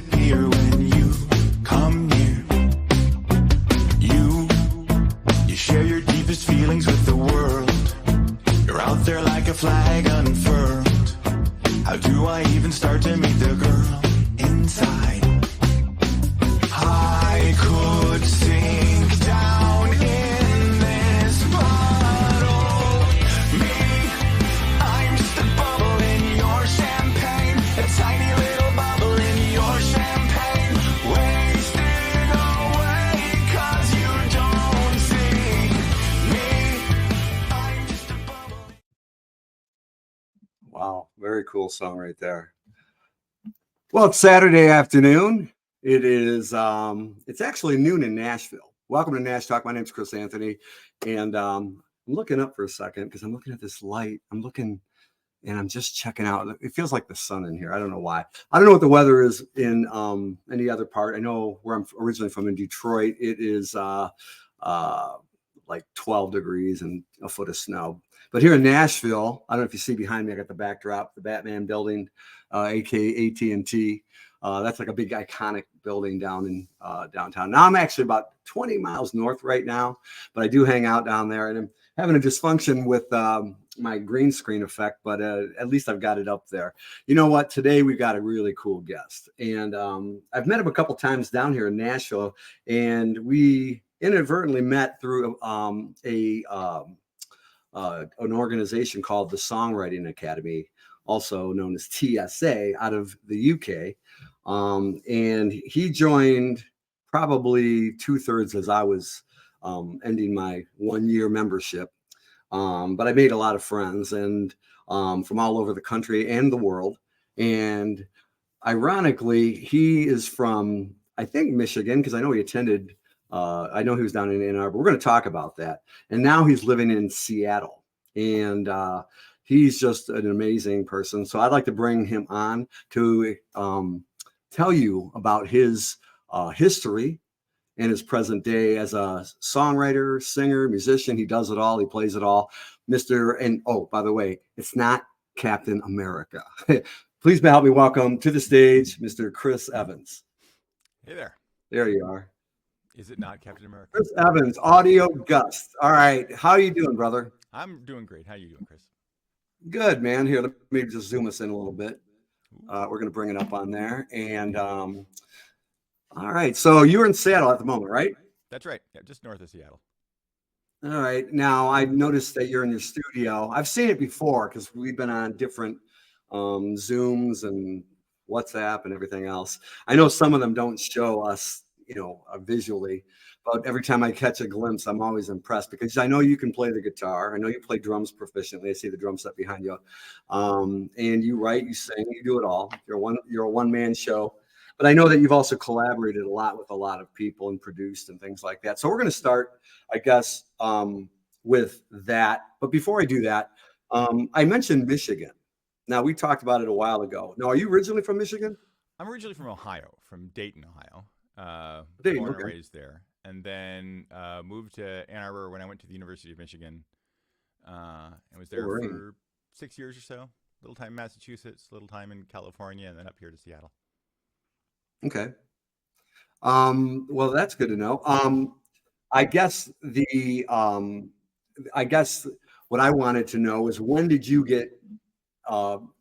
disappear when you come near. You share your deepest feelings with the world. You're out there like a flag unfurled. How do I even start to meet the girl inside? I could sink down in this bottle. Me, I'm just a bubble in your champagne. A tiny little bubble in your champagne. Wasted away 'cause you don't see me. I'm just a bubble. Wow, very cool song right there. Well, it's Saturday afternoon. It is it's actually noon in Nashville. Welcome to Nash Talk. My name's Chris Anthony, and I'm looking up for a second because I'm looking at this light. I'm looking and I'm just checking out. It feels like the sun in here. I don't know why. I don't know what the weather is in any other part. I know where I'm originally from in Detroit. It is like 12 degrees and a foot of snow. But here in Nashville, I don't know if you see behind me, I got the backdrop, the Batman building, aka AT&T. That's like a big iconic building down in downtown. Now I'm actually about 20 miles north right now, but I do hang out down there, and I'm having a dysfunction with my green screen effect, but at least I've got it up there. You know what? Today we've got a really cool guest, and I've met him a couple times down here in Nashville, and we inadvertently met through an organization called the Songwriting Academy, also known as TSA, out of the UK. And he joined probably 2/3 as I was ending my 1-year membership. But I made a lot of friends and from all over the country and the world. And ironically, he is from, I think, Michigan, because I know he attended. I know he was down in Ann Arbor. We're going to talk about that. And now he's living in Seattle. And he's just an amazing person. So I'd like to bring him on to tell you about his history and his present day as a songwriter, singer, musician. He does it all. He plays it all. And oh, by the way, it's not Captain America. Please help me welcome to the stage, Mr. Chris Evans. Hey there. There you are. Is it not Captain America? Chris Evans, audio gust. All right. How are you doing, brother? I'm doing great. How you doing, Chris? Good, man. Here, let me just zoom us in a little bit. We're going to bring it up on there. And all right. So you're in Seattle at the moment, right? That's right. Yeah, just north of Seattle. All right. Now, I noticed that you're in your studio. I've seen it before because we've been on different Zooms and WhatsApp and everything else. I know some of them don't show us, visually, but every time I catch a glimpse, I'm always impressed because I know you can play the guitar. I know you play drums proficiently. I see the drum set behind you. And you write, you sing, you do it all. You're a one-man show. But I know that you've also collaborated a lot with a lot of people and produced and things like that. So we're going to start, I guess, with that. But before I do that, I mentioned Michigan. Now, we talked about it a while ago. Now, are you originally from Michigan? I'm originally from Ohio, from Dayton, Ohio. Dayton, born okay. and raised there. And then moved to Ann Arbor when I went to the University of Michigan. And was there for 6 years or so. Little time in Massachusetts, little time in California, and then up here to Seattle. Okay. Well, that's good to know. I guess what I wanted to know is, when did you get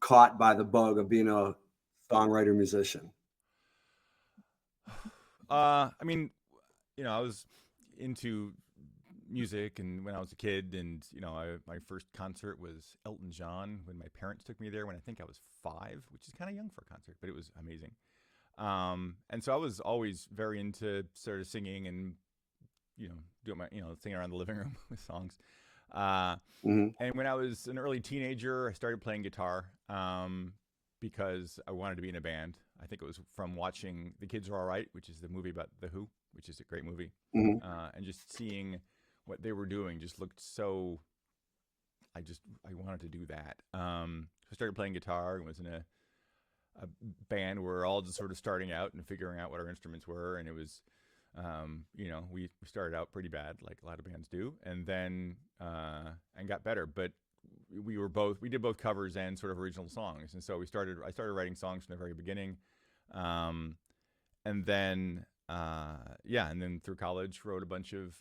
caught by the bug of being a songwriter musician? I mean, I was into music and when I was a kid, and my first concert was Elton John when my parents took me there when I think I was 5, which is kind of young for a concert, but it was amazing. And so I was always very into sort of singing and doing my singing around the living room with songs. And when I was an early teenager, I started playing guitar because I wanted to be in a band. I think it was from watching The Kids Are All Right, which is the movie about The Who, which is a great movie. And just seeing what they were doing just looked so, I wanted to do that. So I started playing guitar and was in a band where we're all just sort of starting out and figuring out what our instruments were. And it was, we started out pretty bad, like a lot of bands do, and then, and got better. But we did both covers and sort of original songs. And so I started writing songs from the very beginning. and then and then through college wrote a bunch of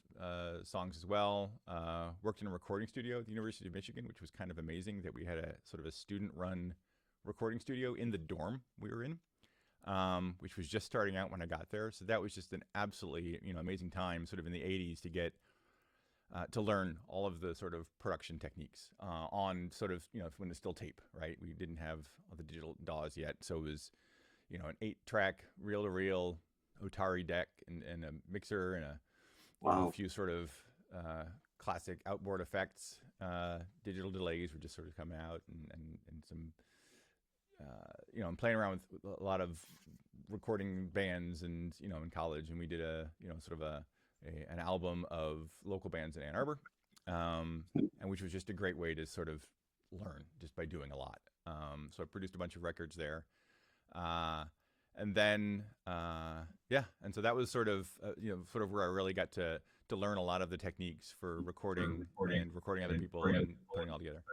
songs as well. Worked in a recording studio at the University of Michigan, which was kind of amazing that we had a sort of a student-run recording studio in the dorm we were in, which was just starting out when I got there. So that was just an absolutely amazing time, sort of in the '80s, to get to learn all of the sort of production techniques on sort of when it's still tape, right? We didn't have all the digital DAWs yet, so it was an 8-track reel-to-reel Otari deck and a mixer and a few sort of classic outboard effects. Digital delays were just sort of coming out, and some I'm playing around with a lot of recording bands and in college, and we did a sort of an album of local bands in Ann Arbor, and which was just a great way to sort of learn just by doing a lot. So I produced a bunch of records there. And then, and so that was sort of where I really got to learn a lot of the techniques for recording and recording other people and putting it all together.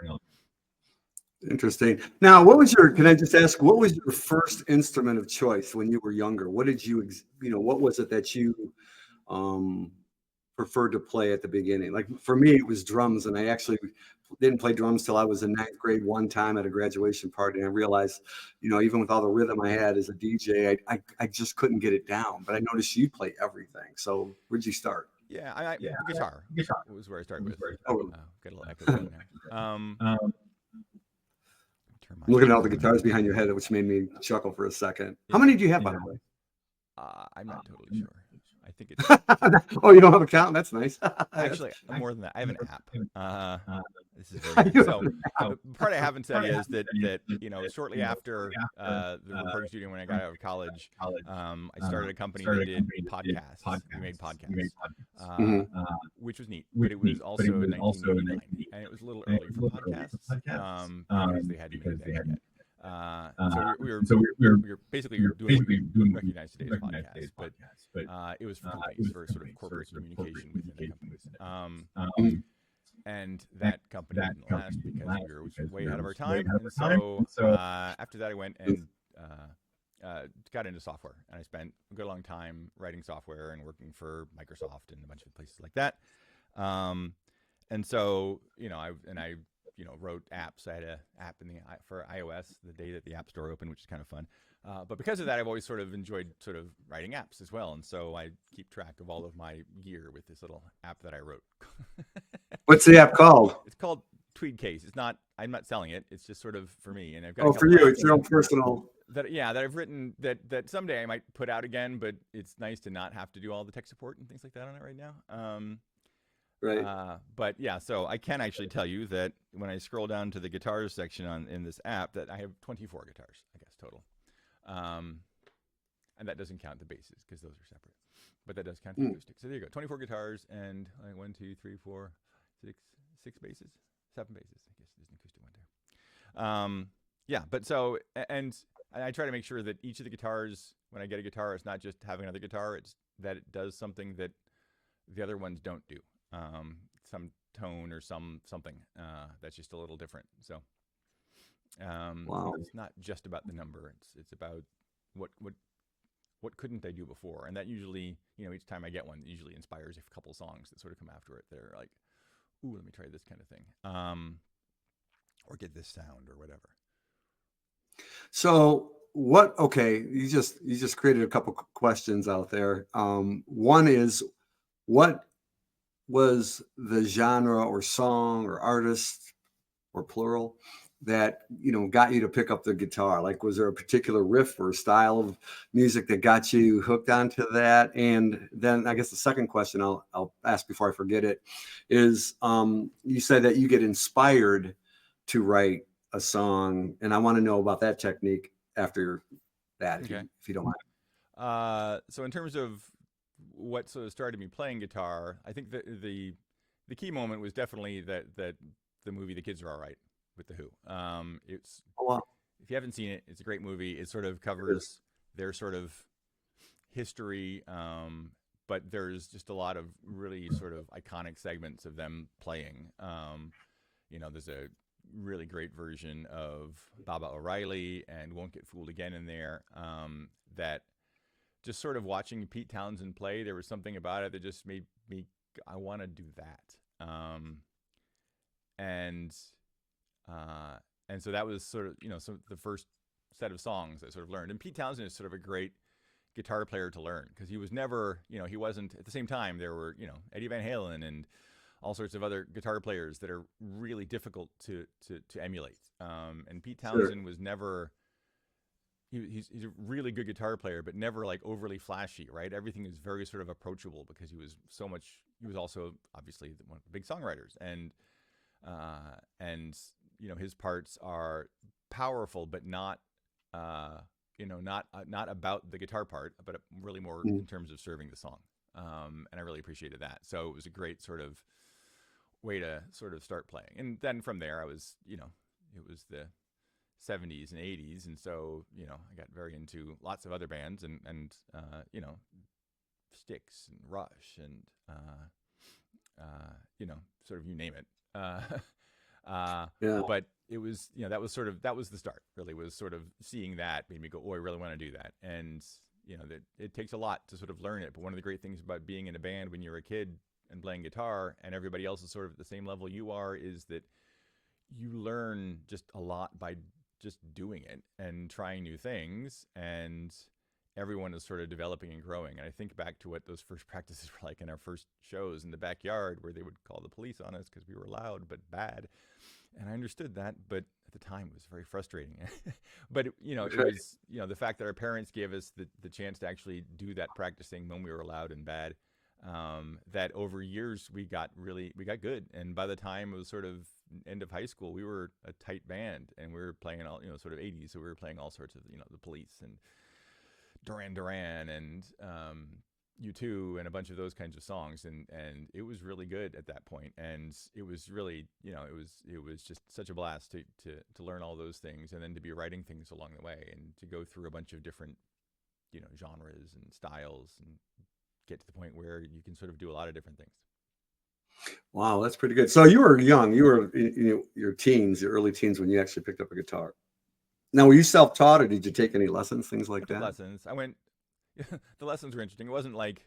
Interesting. Now, can I just ask, what was your first instrument of choice when you were younger? What did what was it that you preferred to play at the beginning? Like for me, it was drums, and I actually didn't play drums till I was in 9th grade one time at a graduation party. And I realized, even with all the rhythm I had as a DJ, I just couldn't get it down. But I noticed you play everything. So where'd you start? Yeah, guitar. Guitar was where I started with. Got a little echo going there. I'm looking at all the guitars behind your head, which made me chuckle for a second. How many do you have, by the way? I'm not totally sure. I think it's. Oh, you don't have a count? That's nice. Actually, more than that. I have an app. This is very nice. So the part I haven't said is that shortly after the recording studio, when I got out of college, I started a company that did podcasts. We made podcasts, which was neat. But it was also 1989, and it was a little early for podcasts because they hadn't made that yet. So we were basically doing what we recognize today as podcasts, but it was for companies, for sort of corporate communication within the companies. And that company didn't last because we were way ahead of our time. And so after that, I went and got into software, and I spent a good long time writing software and working for Microsoft and a bunch of places like that. And so I wrote apps. I had an app for iOS the day that the App Store opened, which is kind of fun. But because of that, I've always sort of enjoyed sort of writing apps as well. And so I keep track of all of my gear with this little app that I wrote. What's the app called? It's called Tweed Case. I'm not selling it. It's just sort of for me. And I've got for you. It's your own personal. That I've written that someday I might put out again, but it's nice to not have to do all the tech support and things like that on it right now. Right. But yeah, so I can actually tell you that when I scroll down to the guitars section in this app, that I have 24 guitars, I guess, total. And that doesn't count the basses because those are separate. But that does count the acoustics. So there you go, 24 guitars and 1, 2, 3, 4, 6 basses, 7 basses. I guess there's an acoustic one there. But so and I try to make sure that each of the guitars, when I get a guitar, it's not just having another guitar. It's that it does something that the other ones don't do. Some tone or something that's just a little different. So wow. It's not just about the number. It's about what couldn't I do before, and that usually each time I get one, it usually inspires a couple songs that sort of come after it. They're like, ooh, let me try this kind of thing, or get this sound or whatever. So okay, you just created a couple questions out there. One is, what was the genre or song or artist or plural that got you to pick up the guitar? Like, was there a particular riff or style of music that got you hooked onto that? And then I guess the second question I'll ask before I forget it is, you said that you get inspired to write a song, and I want to know about that technique after that, okay. if you don't mind. So in terms of what sort of started me playing guitar, I think that the key moment was definitely that the movie The Kids Are All Right with The Who. It's if you haven't seen it, it's a great movie. It sort of covers their sort of history, but there's just a lot of really sort of iconic segments of them playing. There's a really great version of Baba O'Reilly and Won't Get Fooled Again in there, that just sort of watching Pete Townsend play, there was something about it that just made me, I want to do that. And and so that was sort of, some the first set of songs I sort of learned. And Pete Townsend is sort of a great guitar player to learn, because he was never, he wasn't, at the same time there were, Eddie Van Halen and all sorts of other guitar players that are really difficult to emulate. And Pete Townsend was never, he's a really good guitar player, but never like overly flashy, right? Everything is very sort of approachable, because he was also obviously one of the big songwriters, and his parts are powerful, but not not about the guitar part, but really more in terms of serving the song. And I really appreciated that. So it was a great sort of way to sort of start playing. And then from there, I was, it was the 70s and 80s. And so, I got very into lots of other bands and Styx and Rush and, sort of you name it. But it was, that was the start, really, was sort of seeing that made me go, oh, I really want to do that. And, that it takes a lot to sort of learn it. But one of the great things about being in a band when you're a kid and playing guitar and everybody else is sort of at the same level you are, is that you learn just a lot by just doing it and trying new things. And everyone is sort of developing and growing. And I think back to what those first practices were like in our first shows in the backyard, where they would call the police on us because we were loud but bad. And I understood that, but at the time it was very frustrating. But it was, the fact that our parents gave us the chance to actually do that practicing when we were loud and bad, that over years we got good. And by the time it was sort of end of high school, we were a tight band, and we were playing all, sort of 80s. So we were playing all sorts of, the Police and Duran Duran and U2 and a bunch of those kinds of songs, and it was really good at that point. And it was really, it was just such a blast to learn all those things, and then to be writing things along the way, and to go through a bunch of different genres and styles, and get to the point where you can sort of do a lot of different things. Wow, that's pretty good. So you were young, you were in your teens, your early teens, when you actually picked up a guitar. Now, were you self-taught, or did you take any lessons, things like that? Lessons. I went. The lessons were interesting. It wasn't like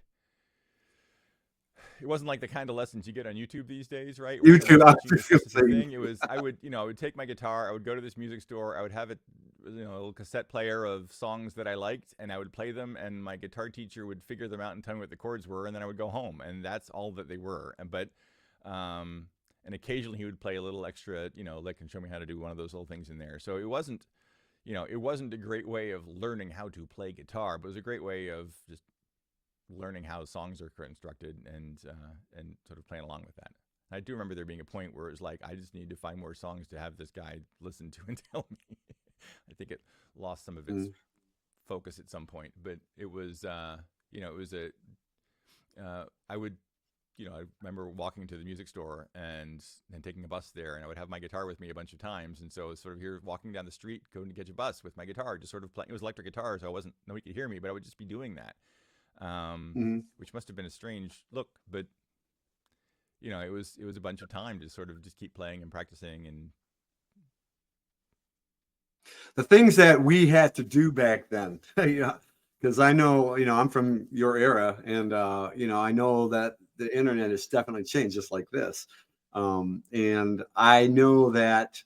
the kind of lessons you get on YouTube these days, right? YouTube, thing. It was, I would take my guitar, I would go to this music store, I would have it, a little cassette player of songs that I liked, and I would play them, and my guitar teacher would figure them out and tell me what the chords were, and then I would go home, and that's all that they were. And occasionally he would play a little extra, lick and show me how to do one of those little things in there. So it wasn't a great way of learning how to play guitar, but it was a great way of just learning how songs are constructed and sort of playing along with that. And I do remember there being a point where it was like, I just need to find more songs to have this guy listen to and tell me. I think it lost some of its focus at some point, but it was, it was I remember walking to the music store and taking a bus there, and I would have my guitar with me a bunch of times. And so I was sort of here walking down the street, going to catch a bus with my guitar, just sort of playing. It was electric guitar, so nobody could hear me, but I would just be doing that, which must have been a strange look. But, it was a bunch of time to sort of just keep playing and practicing. And the things that we had to do back then, because I know, I'm from your era, and, I know that the internet has definitely changed, just like this. And I know that,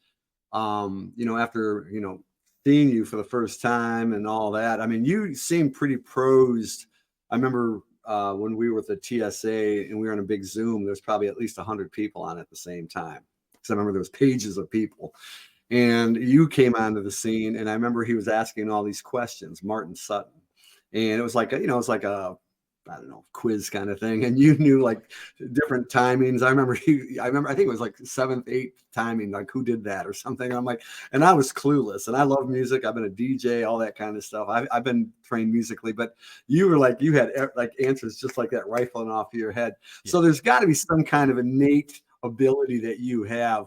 after, seeing you for the first time and all that, I mean, you seem pretty prosed. I remember when we were at the TSA and we were on a big Zoom, there's probably at least 100 people on at the same time. Because I remember there was pages of people. And you came onto the scene, and I remember he was asking all these questions, Martin Sutton. And it was like, I don't know, quiz kind of thing. And you knew like different timings. I remember, I think it was like 7th, 8th timing, like who did that or something. I'm like, and I was clueless, and I love music. I've been a DJ, all that kind of stuff. I've been trained musically, but you were like, you had like answers just like that rifling off your head. Yeah. So there's got to be some kind of innate ability that you have,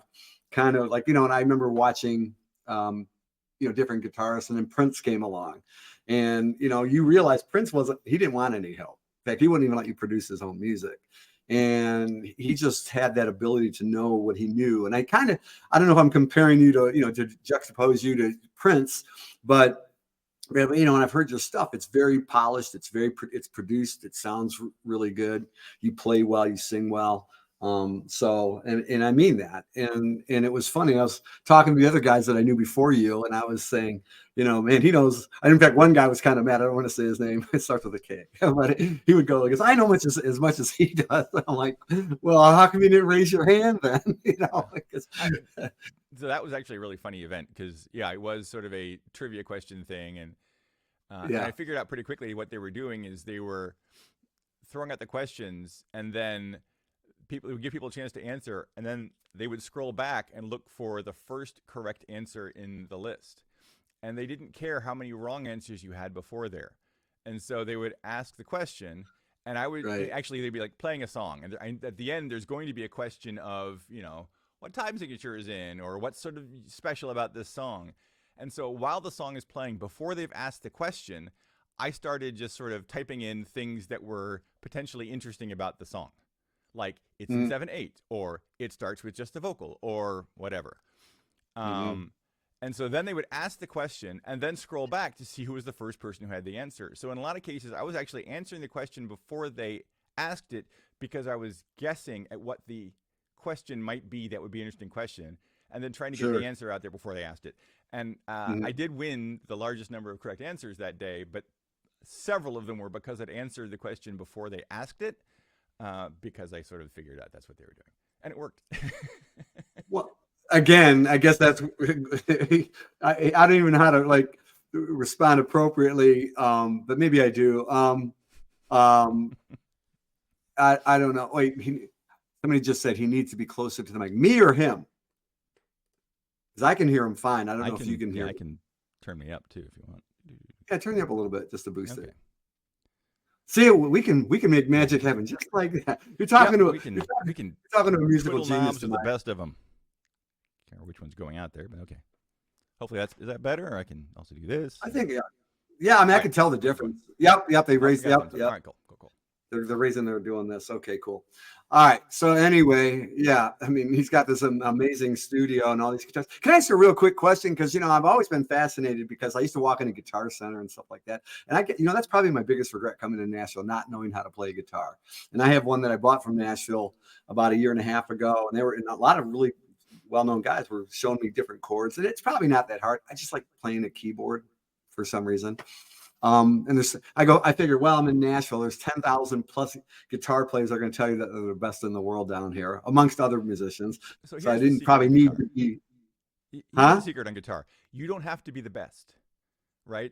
kind of like, and I remember watching, different guitarists, and then Prince came along, and, you realize Prince he didn't want any help. In fact, he wouldn't even let you produce his own music. And he just had that ability to know what he knew. And I don't know if I'm comparing you to, to juxtapose you to Prince, but Yeah, but, and I've heard your stuff. It's very polished. It's it's produced. It sounds really good. You play well. You sing well. So, and I mean that. And it was funny. I was talking to the other guys that I knew before you, and I was saying, man, he knows. And in fact, one guy was kind of mad. I don't want to say his name. It starts with a K, but he would go, because I know as much as he does. I'm like, well, how come you didn't raise your hand then? So that was actually a really funny event because, yeah, it was sort of a trivia question thing. And I figured out pretty quickly what they were doing is they were throwing out the questions, and then it would give people a chance to answer, and then they would scroll back and look for the first correct answer in the list. And they didn't care how many wrong answers you had before there. And so they would ask the question, and I would actually, they'd be like playing a song. And at the end, there's going to be a question of, what time signature is in, or what's sort of special about this song. And so while the song is playing, before they've asked the question, I started just sort of typing in things that were potentially interesting about the song. Like, it's in 7/8, or it starts with just a vocal, or whatever. And so then they would ask the question and then scroll back to see who was the first person who had the answer. So in a lot of cases, I was actually answering the question before they asked it, because I was guessing at what the question might be that would be an interesting question, and then trying to get the answer out there before they asked it. And I did win the largest number of correct answers that day, but several of them were because I'd answered the question before they asked it, because I sort of figured out that's what they were doing. And it worked. Well, again, I guess that's I don't even know how to respond appropriately, but maybe I do. I don't know. Wait, somebody just said he needs to be closer to the mic. Me or him? Because I can hear him fine. I don't know if you can hear. I can turn me up too if you want. Yeah, turn me up a little bit just to boost it. See, we can make magic happen just like that. You're talking to a musical genius. The best of them. Can't remember which one's going out there, but okay. Hopefully is that better? Or I can also do this. I think yeah. I mean, I can tell the difference. Yep. They raised. Yep. All right, cool. The reason they're doing this. Okay, cool. All right. So anyway, yeah. I mean, he's got this amazing studio and all these guitars. Can I ask a real quick question? Because I've always been fascinated, because I used to walk in a Guitar Center and stuff like that, and I get that's probably my biggest regret coming to Nashville, not knowing how to play guitar. And I have one that I bought from Nashville about 1.5 years ago, and a lot of really well-known guys were showing me different chords, and it's probably not that hard. I just like playing a keyboard for some reason. And I figured, well, I'm in Nashville. There's 10,000 plus guitar players that are going to tell you that they're the best in the world down here, amongst other musicians. So I didn't probably need to be. Here's the secret on guitar: you don't have to be the best, right?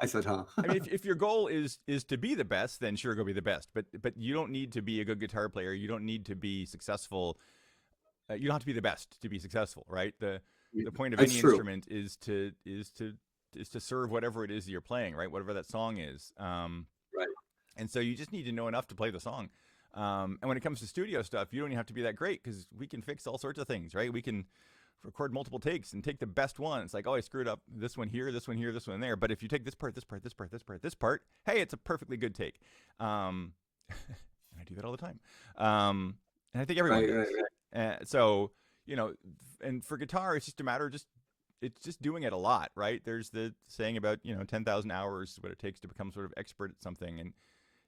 I said, huh? I mean, if your goal is to be the best, then sure, go be the best. But you don't need to be a good guitar player. You don't need to be successful. You don't have to be the best to be successful, right? The point of any instrument is to serve whatever it is that you're playing, right? Whatever that song is. Right. And so you just need to know enough to play the song. And when it comes to studio stuff, you don't even have to be that great, because we can fix all sorts of things, right? We can record multiple takes and take the best one. It's like, oh, I screwed up this one here, this one here, this one there. But if you take this part, hey, it's a perfectly good take. And I do that all the time. And I think everyone does. Right. So, and for guitar, it's just a matter of it's just doing it a lot, right? There's the saying about, 10,000 hours is what it takes to become sort of expert at something. And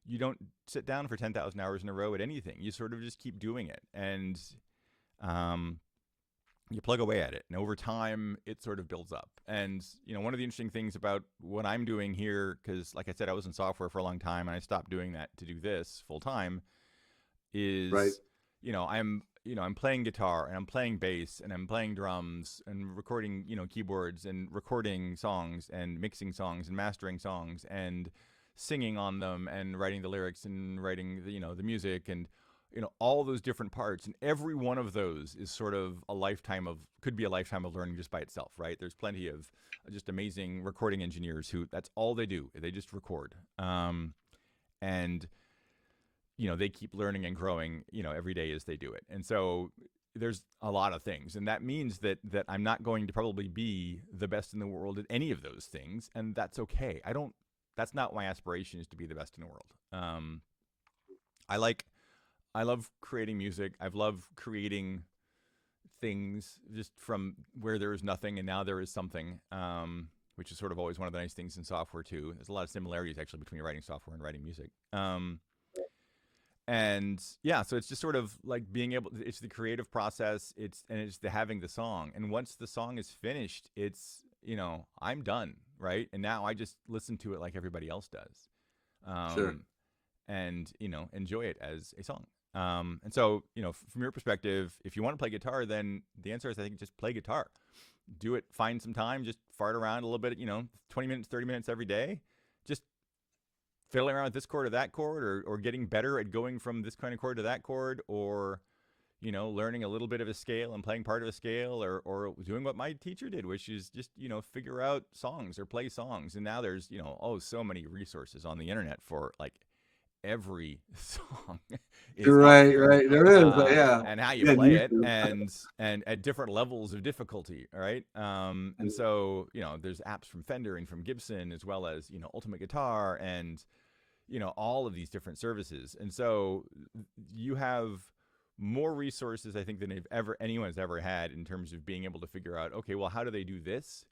you don't sit down for 10,000 hours in a row at anything. You sort of just keep doing it. And you plug away at it. And over time, it sort of builds up. And, one of the interesting things about what I'm doing here, because like I said, I was in software for a long time and I stopped doing that to do this full time, is, I'm playing guitar and I'm playing bass and I'm playing drums and recording, keyboards and recording songs and mixing songs and mastering songs and singing on them and writing the lyrics and writing the music and all those different parts. And every one of those is sort of could be a lifetime of learning just by itself, right? There's plenty of just amazing recording engineers who that's all they do. They just record. And they keep learning and growing, every day as they do it. And so there's a lot of things. And that means that I'm not going to probably be the best in the world at any of those things. And that's okay. That's not my aspiration, is to be the best in the world. I love creating music. I've loved creating things just from where there was nothing and now there is something, which is sort of always one of the nice things in software too. There's a lot of similarities actually between writing software and writing music. And yeah, so it's just sort of like being able, it's the creative process, it's the having the song. And once the song is finished, it's, I'm done, right? And now I just listen to it like everybody else does. Sure. And, enjoy it as a song. And so, from your perspective, if you want to play guitar, then the answer is, I think, just play guitar. Do it, find some time, just fart around a little bit, 20 minutes, 30 minutes every day. Just fiddling around with this chord or that chord, or getting better at going from this kind of chord to that chord, or, learning a little bit of a scale and playing part of a scale, or doing what my teacher did, which is just, figure out songs or play songs. And now there's, so many resources on the internet for like every song is Right. There is, but yeah. and how you Yeah, play it, YouTube. and at different levels of difficulty, right? And so there's apps from Fender and from Gibson, as well as Ultimate Guitar, and all of these different services. And so you have more resources, I think, than anyone's ever had in terms of being able to figure out, okay, well, how do they do this,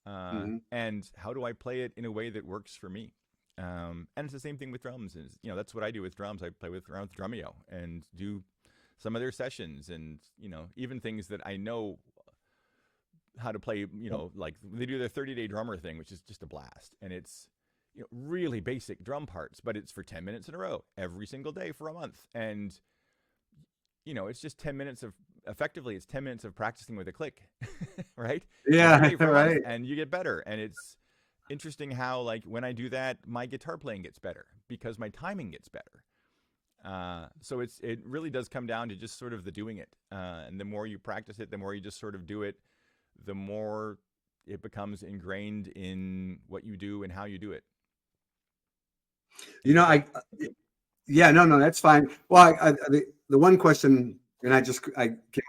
and how do I play it in a way that works for me? And it's the same thing with drums. Is that's what I do with drums. I play around with Drumeo and do some of their sessions, and even things that I know how to play. Like they do their 30-day drummer thing, which is just a blast, and it's really basic drum parts, but it's for 10 minutes in a row every single day for a month, and it's just 10 minutes of effectively it's 10 minutes of practicing with a click, right? Yeah. Every day for a month, Right. and you get better, and it's interesting how, like, when I do that, my guitar playing gets better because my timing gets better. So it really does come down to just sort of the doing it. And the more you practice it, the more you just sort of do it, the more it becomes ingrained in what you do and how you do it. You know, I Yeah, no, that's fine. Well, the one question, and I came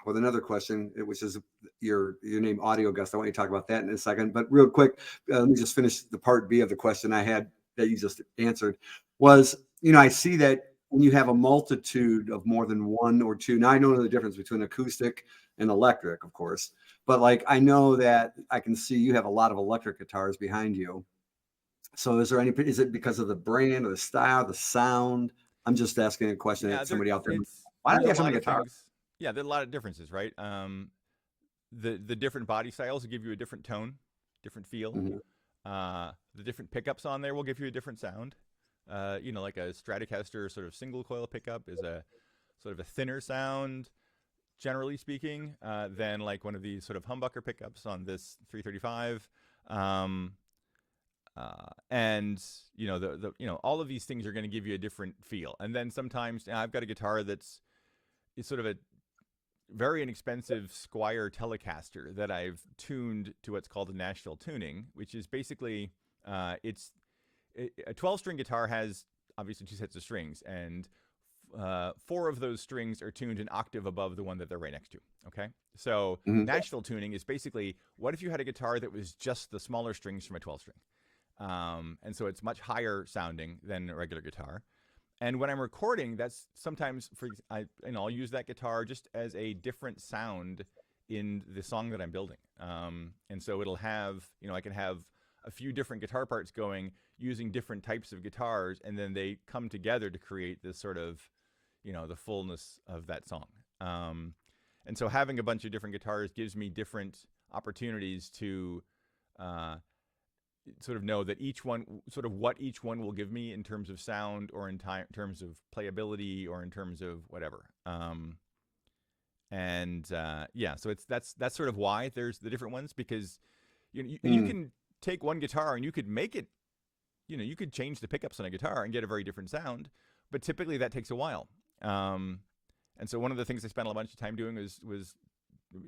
up with another question, which is your name, Audio Gust. I want you to talk about that in a second, but real quick, let me just finish the part B of the question I had that you just answered. Was, I see that when you have a multitude of more than one or two. Now I know the difference between acoustic and electric, of course, but like I know that I can see you have a lot of electric guitars behind you. So is it because of the brand or the style, the sound? I'm just asking a question Yeah, that somebody out there, it's why don't there's you a have so lot many of guitars? things. Yeah, there are a lot of differences, right? The different body styles will give you a different tone, different feel. Mhm. The different pickups on there will give you a different sound. Like a Stratocaster sort of single coil pickup is a sort of a thinner sound, generally speaking, than like one of these sort of humbucker pickups on this 335. And all of these things are going to give you a different feel. And then sometimes I've got a guitar it's sort of a very inexpensive Squire Telecaster that I've tuned to what's called a Nashville tuning, which is basically it's a 12-string guitar has obviously 2 sets of strings, and 4 of those strings are tuned an octave above the one that they're right next to. Okay, so Mhm. Nashville tuning is basically, what if you had a guitar that was just the smaller strings from a 12-string, and so it's much higher sounding than a regular guitar. And when I'm recording, that's sometimes I'll use that guitar just as a different sound in the song that I'm building. And so it'll have, I can have a few different guitar parts going using different types of guitars, and then they come together to create this sort of, the fullness of that song. And so having a bunch of different guitars gives me different opportunities to sort of know that each one, sort of what each one will give me in terms of sound, or in terms of playability, or in terms of whatever. Yeah, so that's sort of why there's the different ones, because you can take one guitar and you could make it, you could change the pickups on a guitar and get a very different sound, but typically that takes a while. And so one of the things I spent a bunch of time doing was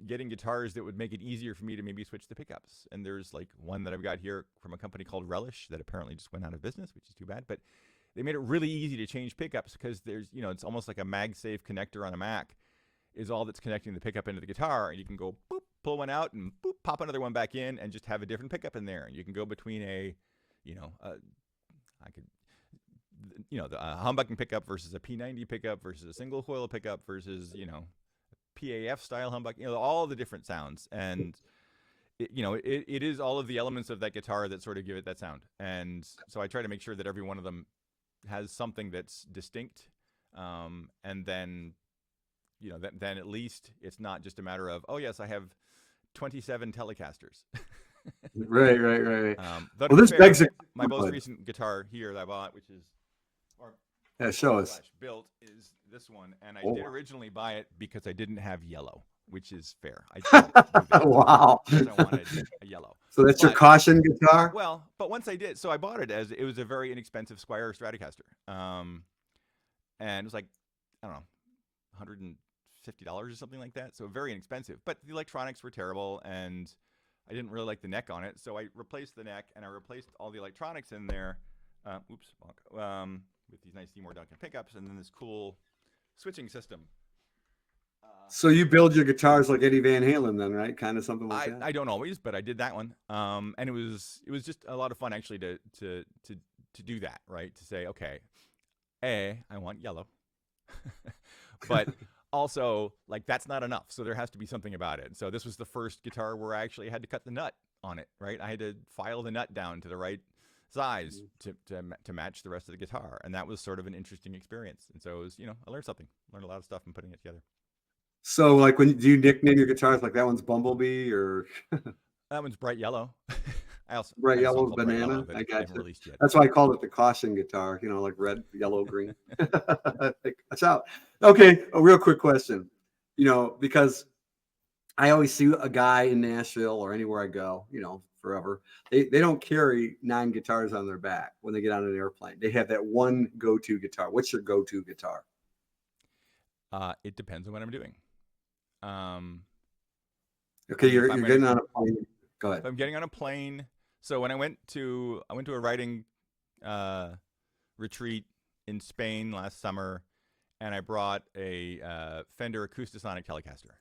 getting guitars that would make it easier for me to maybe switch the pickups. And there's like one that I've got here from a company called Relish that apparently just went out of business, which is too bad. But they made it really easy to change pickups, because there's, it's almost like a MagSafe connector on a Mac is all that's connecting the pickup into the guitar. And you can go, boop, pull one out, and boop, pop another one back in, and just have a different pickup in there. And you can go between the humbucking pickup versus a P90 pickup versus a single coil pickup versus, PAF style humbucker, all the different sounds. And it is all of the elements of that guitar that sort of give it that sound. And so I try to make sure that every one of them has something that's distinct. And then, then at least it's not just a matter of, oh yes, I have 27 Telecasters. Right. Well, this begs my most recent guitar here that I bought, which is show us. built, is this one, and I Oh. did originally buy it because I didn't have yellow, which is fair. I didn't do that Wow. because I wanted a yellow. So that's your caution guitar? Well, but once I did, so I bought it as it was a very inexpensive Squire Stratocaster, and it was like, I don't know, $150 or something like that. So very inexpensive, but the electronics were terrible, and I didn't really like the neck on it. So I replaced the neck, and I replaced all the electronics in there. With these nice Seymour Duncan pickups, and then this cool switching system. So you build your guitars like Eddie Van Halen, then, right? Kind of something like that. I don't always, but I did that one, and it was just a lot of fun actually to do that, right? To say, okay, I want yellow, but also like that's not enough. So there has to be something about it. So this was the first guitar where I actually had to cut the nut on it, right? I had to file the nut down to the right size to match the rest of the guitar, and that was sort of an interesting experience. And so it was, I learned a lot of stuff in putting it together. So like, do you nickname your guitars like that one's Bumblebee or that one's Bright Yellow? I also Bright have a song Yellow's called Bright Banana? Yellow that I I got haven't you. released yet. That's why I called it the caution guitar, like red, yellow, green. Watch out. Okay, a real quick question. Because I always see a guy in Nashville or anywhere I go, forever. They don't carry 9 guitars on their back when they get on an airplane. They have that one go-to guitar. What's your go-to guitar? It depends on what I'm doing. Okay, you're getting on a plane. Go ahead. If I'm getting on a plane. So when I went to a writing retreat in Spain last summer, and I brought a Fender Acoustasonic Telecaster.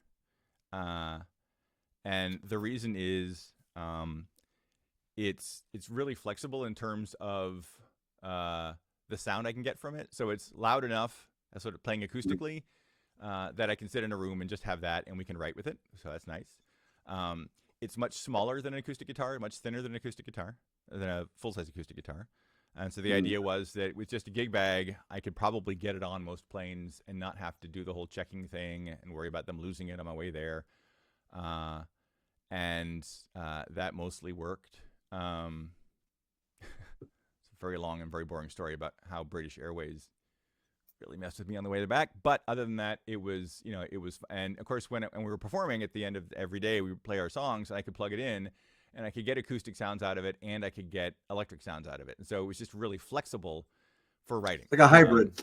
And the reason is it's really flexible in terms of the sound I can get from it. So it's loud enough, sort of playing acoustically, that I can sit in a room and just have that, and we can write with it. So that's nice. It's much smaller than an acoustic guitar, much thinner than an acoustic guitar, than a full-size acoustic guitar. And so the idea was that with just a gig bag, I could probably get it on most planes and not have to do the whole checking thing and worry about them losing it on my way there. And that mostly worked. It's a very long and very boring story about how British Airways really messed with me on the way back. But other than that, it was, and of course, when we were performing at the end of every day, we would play our songs, and I could plug it in, and I could get acoustic sounds out of it, and I could get electric sounds out of it. And so it was just really flexible for writing. Like a hybrid.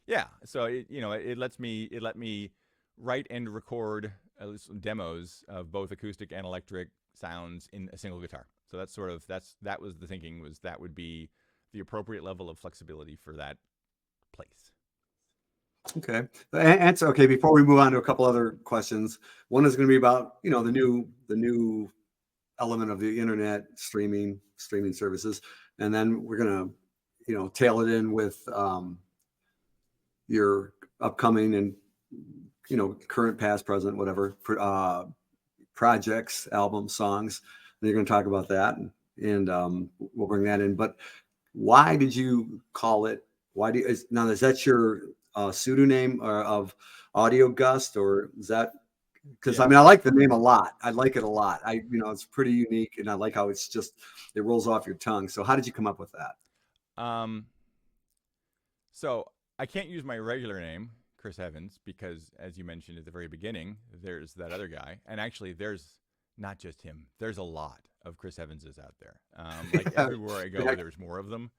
Yeah. So it let me write and record demos of both acoustic and electric sounds in a single guitar. So that was the thinking, was that would be the appropriate level of flexibility for that place. Okay. Answer. Okay. Before we move on to a couple other questions, one is going to be about, the new element of the internet streaming services. And then we're going to, tail it in with your upcoming and, current, past, present, whatever, projects, albums, songs. And you're going to talk about that, and we'll bring that in. But why did you call it? Is that your pseudonym of Audio Gust, or is that? Because I like the name a lot. I like it a lot. It's pretty unique, and I like how it rolls off your tongue. So how did you come up with that? So I can't use my regular name, Chris Evans, because as you mentioned at the very beginning, there's that other guy, and actually there's not just him. There's a lot of Chris Evanses out there. Everywhere I go, there's more of them.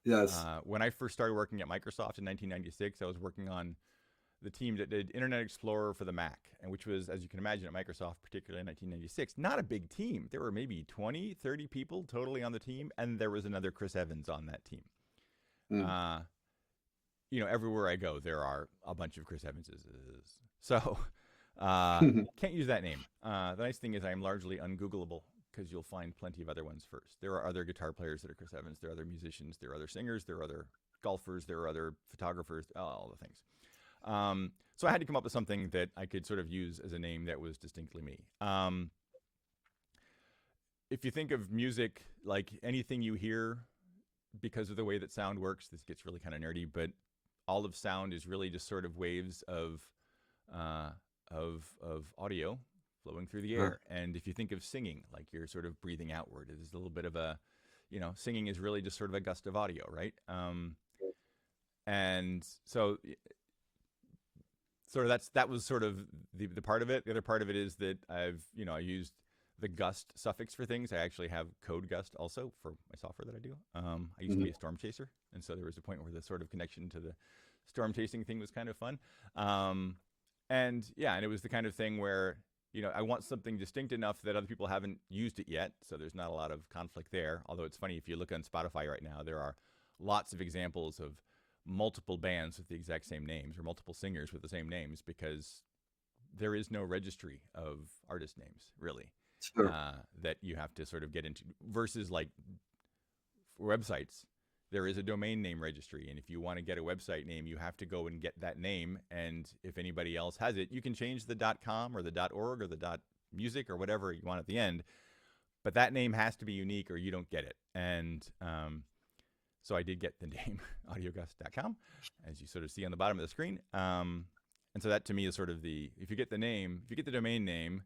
Yes. When I first started working at Microsoft in 1996, I was working on the team that did Internet Explorer for the Mac, and which was, as you can imagine, at Microsoft, particularly in 1996, not a big team. There were maybe 20, 30 people totally on the team, and there was another Chris Evans on that team. Everywhere I go, there are a bunch of Chris Evanses. So can't use that name. The nice thing is I am largely ungoogleable, because you'll find plenty of other ones first. There are other guitar players that are Chris Evans. There are other musicians. There are other singers. There are other golfers. There are other photographers. All the things. So I had to come up with something that I could sort of use as a name that was distinctly me. If you think of music, like anything you hear, because of the way that sound works, this gets really kind of nerdy, but all of sound is really just sort of waves uh, of audio flowing through the Huh. air. And if you think of singing, like you're sort of breathing outward, there's a little bit of a, singing is really just sort of a gust of audio, right? And so sort of that was sort of the part of it. The other part of it is that I used the gust suffix for things. I actually have code gust also for my software that I do. I used to be a storm chaser, and so there was a point where the sort of connection to the storm chasing thing was kind of fun. And yeah, and it was the kind of thing where I want something distinct enough that other people haven't used it yet, so there's not a lot of conflict there. Although it's funny, if you look on Spotify right now, there are lots of examples of multiple bands with the exact same names or multiple singers with the same names because there is no registry of artist names really Sure. that you have to sort of get into versus like for websites. There is a domain name registry, and if you want to get a website name, you have to go and get that name. And if anybody else has it, you can change the .com or the .org or the .music or whatever you want at the end. But that name has to be unique, or you don't get it. And so I did get the name audiogust.com, as you sort of see on the bottom of the screen. And so that to me is sort of if you get the domain name,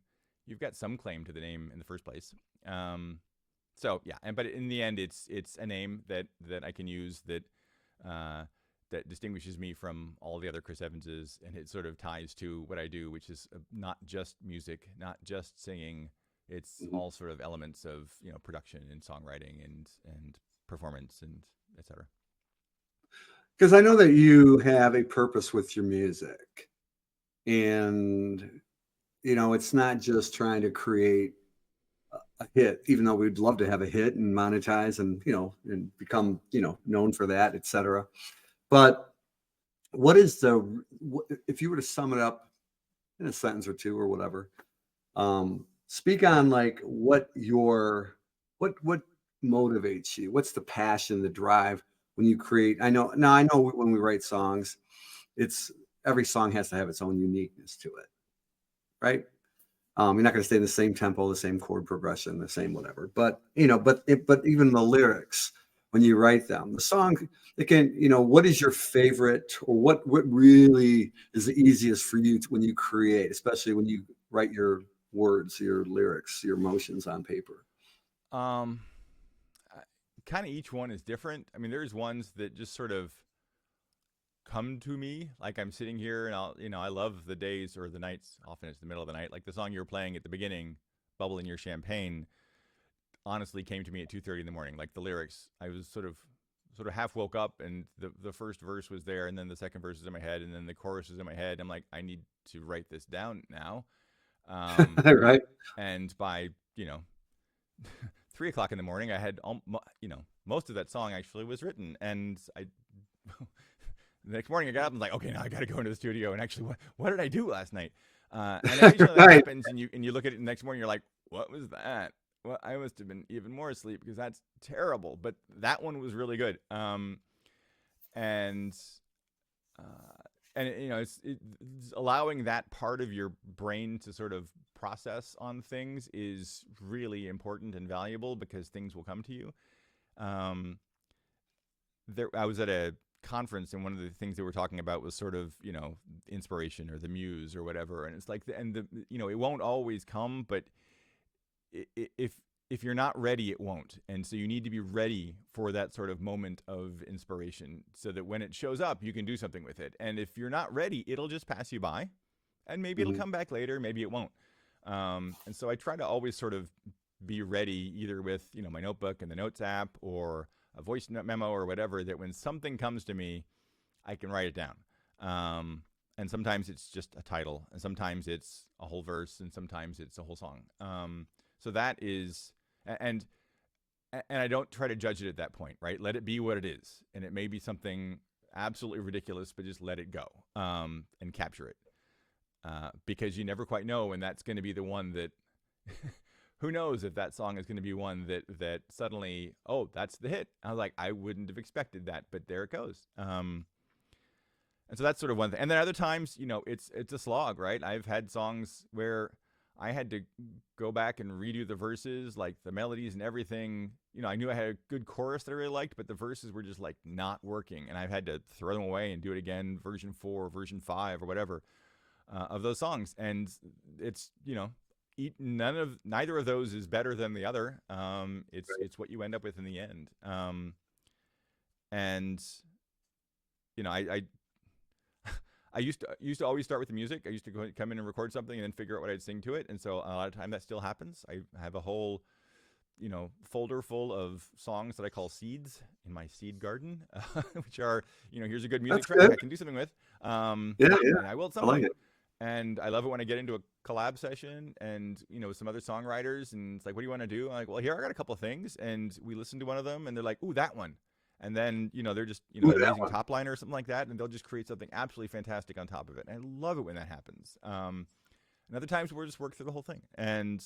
you've got some claim to the name in the first place. So yeah, but in the end, it's a name that I can use that distinguishes me from all the other Chris Evanses, and it sort of ties to what I do, which is not just music, not just singing. It's all sort of elements of production and songwriting and performance and etc. Because I know that you have a purpose with your music, and it's not just trying to create a hit, even though we'd love to have a hit and monetize and and become known for that, etc. But what is if you were to sum it up in a sentence or two or whatever, speak on like what motivates you, what's the passion, the drive when you create. I know when we write songs, it's every song has to have its own uniqueness to it, right? You're not going to stay in the same tempo, the same chord progression, the same whatever. But but even the lyrics, when you write them, the song, it can, what is your favorite, or what really is the easiest for you when you create, especially when you write your words, your lyrics, your emotions on paper? Um, Kind of each one is different. I mean, there's ones that just sort of come to me, like I'm sitting here and I love the days or the nights. Often it's the middle of the night, like the song you were playing at the beginning, "Bubble in Your Champagne." Honestly, came to me at 2:30 in the morning. Like the lyrics, I was sort of half woke up, and the first verse was there, and then the second verse is in my head, and then the chorus is in my head. I'm like, I need to write this down now. Right. And by 3 o'clock in the morning, I had most of that song actually was written, and I. The next morning I got up and was like, okay, now I got to go into the studio and actually, what did I do last night? And occasionally that Right. happens, and you look at it the next morning, you're like, what was that? Well, I must have been even more asleep because that's terrible. But that one was really good. And it's allowing that part of your brain to sort of process on things is really important and valuable because things will come to you. I was at a conference, and one of the things they were talking about was sort of inspiration or the muse or whatever, and it's like it won't always come, but if you're not ready, it won't. And so you need to be ready for that sort of moment of inspiration so that when it shows up, you can do something with it. And if you're not ready, it'll just pass you by, and maybe it'll come back later, maybe it won't. And so I try to always sort of be ready, either with my notebook and the notes app or a voice memo or whatever, that when something comes to me, I can write it down. And sometimes it's just a title, and sometimes it's a whole verse, and sometimes it's a whole song. So that is, and I don't try to judge it at that point, right? Let it be what it is. And it may be something absolutely ridiculous, but just let it go, and capture it. Because you never quite know when that's going to be the one that who knows if that song is going to be one that suddenly, oh, that's the hit. I was like, I wouldn't have expected that, but there it goes. And And so that's sort of one thing. And then other times, you know, it's a slog, right? I've had songs where I had to go back and redo the verses, like the melodies and everything. You know, I knew I had a good chorus that I really liked, but the verses were just like not working, and I've had to throw them away and do it again, version 4, version 5, or whatever of those songs. And it's, you know, neither of those is better than the other. It's what you end up with in the end. And you know, I used to always start with the music. I used to come in and record something and then figure out what I'd sing to it. And so a lot of time that still happens. I have a whole, you know, folder full of songs that I call seeds in my seed garden, which are, you know, here's a good music track I can do something with. Yeah. And I will at some point. like it. And I love it when I get into a collab session and, you know, some other songwriters, and it's like, what do you want to do? I'm like, well, here, I got a couple of things. And we listen to one of them and they're like, ooh, that one. And then, you know, they're just, you know, Ooh, that amazing one. top liner or something like that. And they'll just create something absolutely fantastic on top of it. And I love it when that happens. And other times we'll just work through the whole thing. And,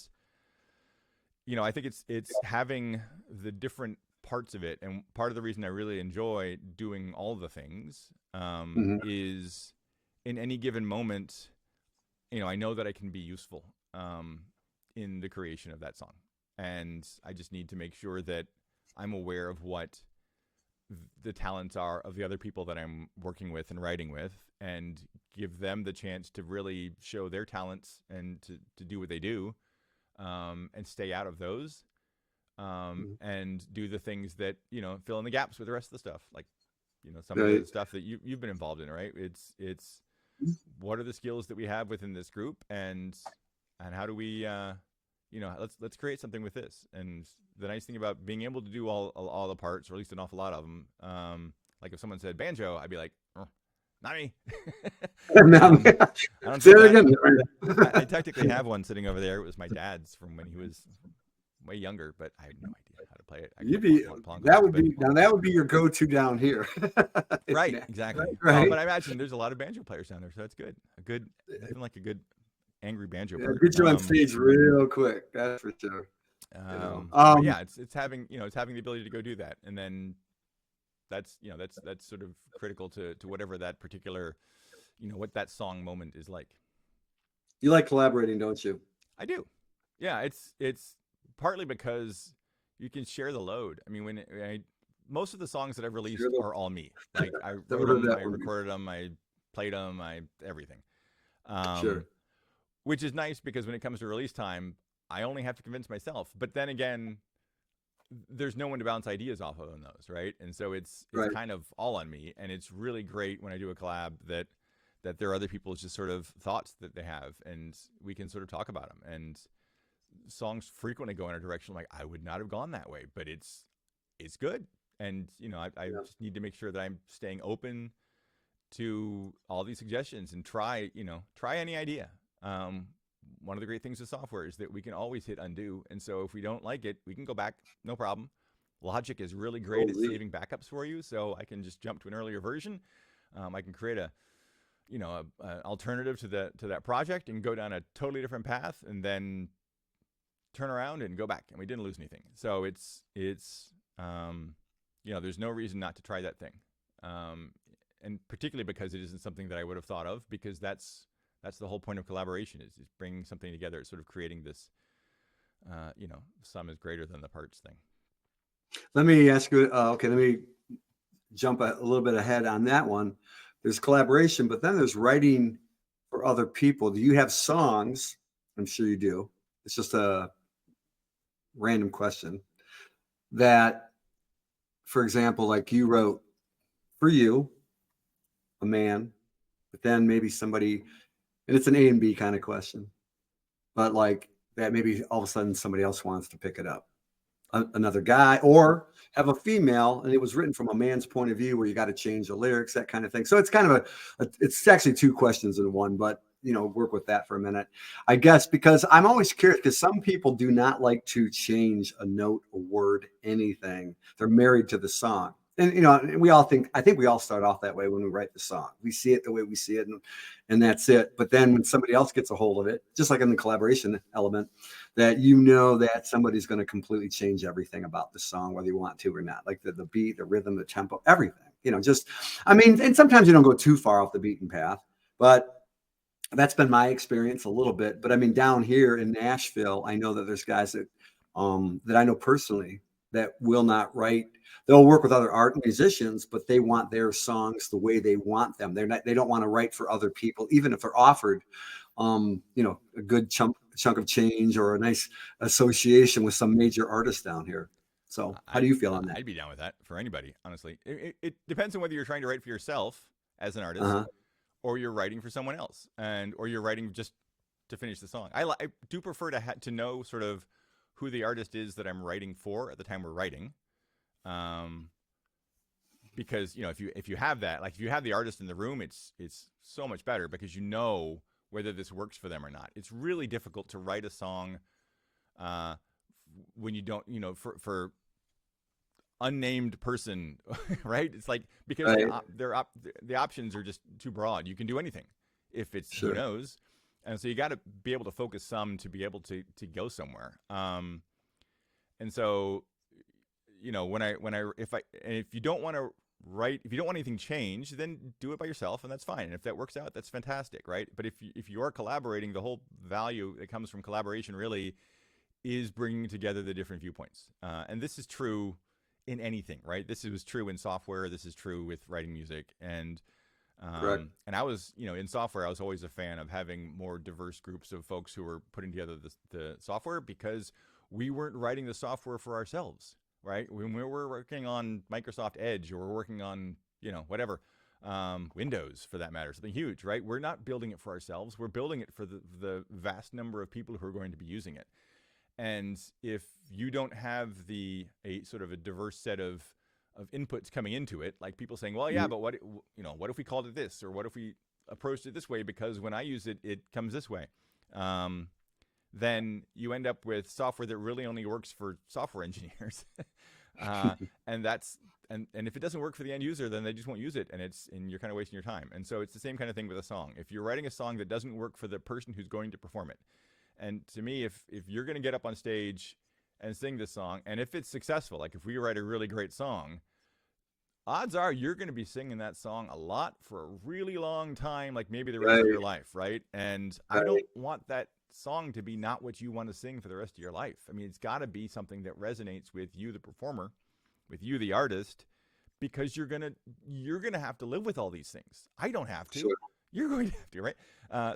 you know, I think it's having the different parts of it. And part of the reason I really enjoy doing all the things Mhm. is in any given moment, you know, I know that I can be useful in the creation of that song. And I just need to make sure that I'm aware of what the talents are of the other people that I'm working with and writing with, and give them the chance to really show their talents and to do what they do, and stay out of those, and do the things that, you know, fill in the gaps with the rest of the stuff. Like, you know, some of the stuff that you've been involved in, right? It's what are the skills that we have within this group, and how do we, you know, let's create something with this. And the nice thing about being able to do all the parts, or at least an awful lot of them, like if someone said banjo, I'd be like, oh, not me. I don't Say do it that. again. I technically have one sitting over there. It was my dad's from when he was way younger, but I had no idea how to play it. I You'd could be plonk that on it, would be but- now that would be your go-to down here. right, exactly. Right. But I imagine there's a lot of banjo players down there, so that's good. Nothing like a good angry banjo Yeah, player. get you on stage real quick. That's for sure. But yeah, it's having, you know, it's having the ability to go do that, and then that's, you know, that's sort of critical to whatever that particular, you know, what that song moment is like. You like collaborating, don't you? I do. Yeah, it's partly because you can share the load. I mean, most of the songs that I've released are all me. Like I wrote them, I recorded them, I played them, everything. Sure. Which is nice because when it comes to release time, I only have to convince myself. But then again, there's no one to bounce ideas off of on those, right? And so it's Right. kind of all on me. And it's really great when I do a collab that there are other people's just sort of thoughts that they have, and we can sort of talk about them. And songs frequently go in a direction like, I would not have gone that way, but it's good. And, you know, I just need to make sure that I'm staying open to all these suggestions and try any idea. One of the great things with software is that we can always hit undo. And so if we don't like it, we can go back, no problem. Logic is really great at saving backups for you. So I can just jump to an earlier version. I can create a alternative to that project and go down a totally different path, and then turn around and go back, and we didn't lose anything. So it's you know, there's no reason not to try that thing. And particularly because it isn't something that I would have thought of, because that's the whole point of collaboration is bringing something together. It's sort of creating this, you know, sum is greater than the parts thing. Let me ask you, okay, let me jump a little bit ahead on that one. There's collaboration, but then there's writing for other people. Do you have songs? I'm sure you do. It's just a random question that, for example, like you wrote for you, a man, but then maybe somebody, and it's an A and B kind of question, but like that maybe all of a sudden somebody else wants to pick it up. Another guy, or have a female, and it was written from a man's point of view where you got to change the lyrics, that kind of thing. So it's kind of it's actually two questions in one, but you know, work with that for a minute, I guess, because I'm always curious, because some people do not like to change a note, a word, anything. They're married to the song. And you know, we all think, I think we all start off that way when we write the song. We see it the way we see it, and that's it. But then when somebody else gets a hold of it, just like in the collaboration element, that you know that somebody's going to completely change everything about the song, whether you want to or not. Like the beat, the rhythm, the tempo, everything. You know, just, I mean, and sometimes you don't go too far off the beaten path, but that's been my experience a little bit. But I mean, down here in Nashville, I know that there's guys that I know personally that will not write. They'll work with other art musicians, but they want their songs the way they want them. They don't want to write for other people, even if they're offered, you know, a good chunk of change or a nice association with some major artist down here. So how do you feel on that? I'd be down with that for anybody, honestly. It depends on whether you're trying to write for yourself as an artist, Uh-huh. or you're writing for someone else, or you're writing just to finish the song. I do prefer to know sort of who the artist is that I'm writing for at the time we're writing. Because, you know, if you have that, like if you have the artist in the room, it's so much better because you know whether this works for them or not. It's really difficult to write a song when you don't, you know, for unnamed person, right? It's like, because Right. the options are just too broad. You can do anything if it's who Sure. knows, and so you got to be able to focus some to be able to go somewhere. And so, you know, if you don't want to write, if you don't want anything changed, then do it by yourself, and that's fine. And if that works out, that's fantastic, right? But if you are collaborating, the whole value that comes from collaboration really is bringing together the different viewpoints. And this is true in anything, right? This was true in software. This is true with writing music. And Correct. I was, you know, in software, I was always a fan of having more diverse groups of folks who were putting together the software, because we weren't writing the software for ourselves, right? When we were working on Microsoft Edge, or we're working on, you know, whatever, Windows for that matter, something huge, right? We're not building it for ourselves. We're building it for the vast number of people who are going to be using it. And if you don't have a sort of a diverse set of inputs coming into it, like people saying, well, yeah, but what if we called it this, or what if we approached it this way, because when I use it, it comes this way. Then you end up with software that really only works for software engineers. And if it doesn't work for the end user, then they just won't use it, and you're kind of wasting your time. And so it's the same kind of thing with a song. If you're writing a song that doesn't work for the person who's going to perform it, and to me, if you're going to get up on stage and sing this song, and if it's successful, like if we write a really great song, odds are you're going to be singing that song a lot for a really long time, like maybe the rest of your life, right? And I don't want that song to be not what you want to sing for the rest of your life. I mean, it's got to be something that resonates with you, the performer, with you, the artist, because you're gonna have to live with all these things. I don't have to. Sure. You're going to have to, right?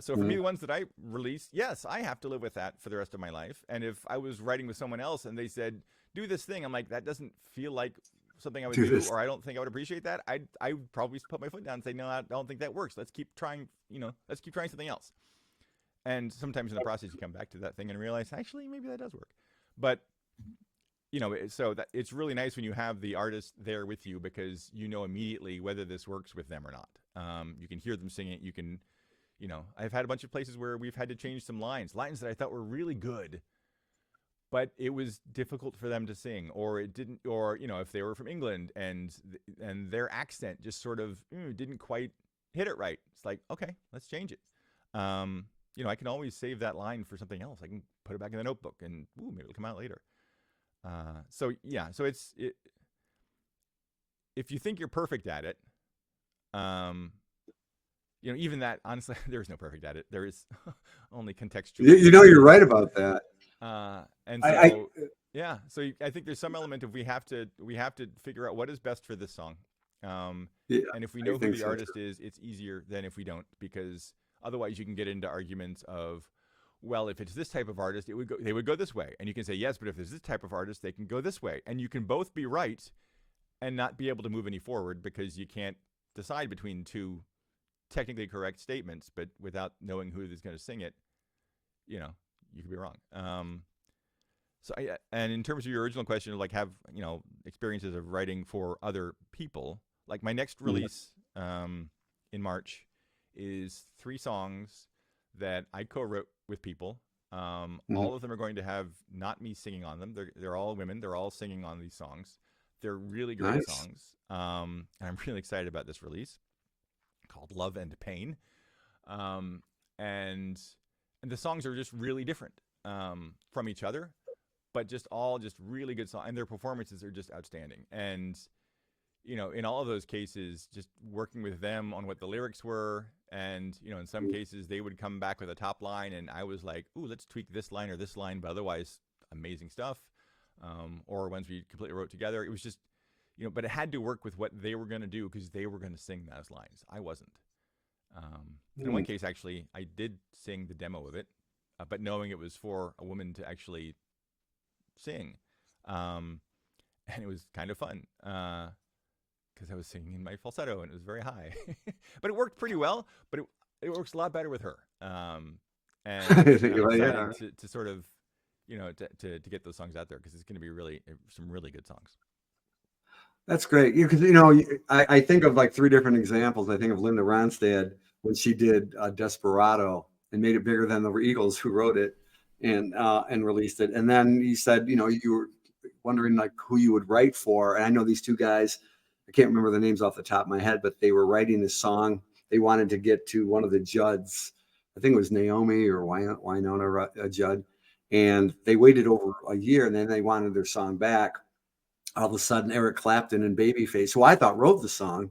So for me, the ones that I release, yes, I have to live with that for the rest of my life. And if I was writing with someone else and they said, do this thing, I'm like, that doesn't feel like something I would do, or I don't think I would appreciate that. I would probably put my foot down and say, no, I don't think that works. Let's keep trying, let's keep trying something else. And sometimes in the process, you come back to that thing and realize, actually, maybe that does work. But, so that it's really nice when you have the artist there with you, because you know immediately whether this works with them or not. You can hear them sing it. You can, I've had a bunch of places where we've had to change some lines that I thought were really good, but it was difficult for them to sing, or it didn't, or, if they were from England and their accent just sort of didn't quite hit it right. It's like, okay, let's change it. I can always save that line for something else. I can put it back in the notebook and maybe it'll come out later. So if you think you're perfect at it, even that, honestly, there is no perfect at it. There is only contextual. You're right about that. And so, so I think there's some element of we have to figure out what is best for this song. And if we know who the artist is, it's easier than if we don't, because otherwise you can get into arguments of, well, if it's this type of artist, they would go this way. And you can say, yes, but if there's this type of artist, they can go this way. And you can both be right and not be able to move any forward, because you can't decide between two technically correct statements, but without knowing who is going to sing it, you could be wrong. And in terms of your original question, like have, experiences of writing for other people, like my next release in March is 3 songs that I co-wrote with people. All of them are going to have not me singing on them. They're all women. They're all singing on these songs. They're really great Nice. songs. And I'm really excited about this release called Love and Pain. Um, and and the songs are just really different from each other, but just all just really good songs, and their performances are just outstanding. And in all of those cases, just working with them on what the lyrics were, and in some cases they would come back with a top line, and I was like, "Ooh, let's tweak this line or this line," but otherwise, amazing stuff. Or ones we completely wrote together. It was just, but it had to work with what they were going to do because they were going to sing those lines. I wasn't. In one case, actually, I did sing the demo of it, but knowing it was for a woman to actually sing, and it was kind of fun because I was singing in my falsetto and it was very high, but it worked pretty well. But it works a lot better with her, and I'm excited to sort of to get those songs out there because it's going to be really some really good songs. That's great. Because I think of like 3 different examples. I think of Linda Ronstadt when she did Desperado and made it bigger than the Eagles, who wrote it and released it. And then you said, you were wondering like who you would write for. And I know these 2 guys, I can't remember the names off the top of my head, but they were writing this song. They wanted to get to one of the Judds. I think it was Naomi or Winona Judd. And they waited over a year, and then they wanted their song back. All of a sudden, Eric Clapton and Babyface, who I thought wrote the song,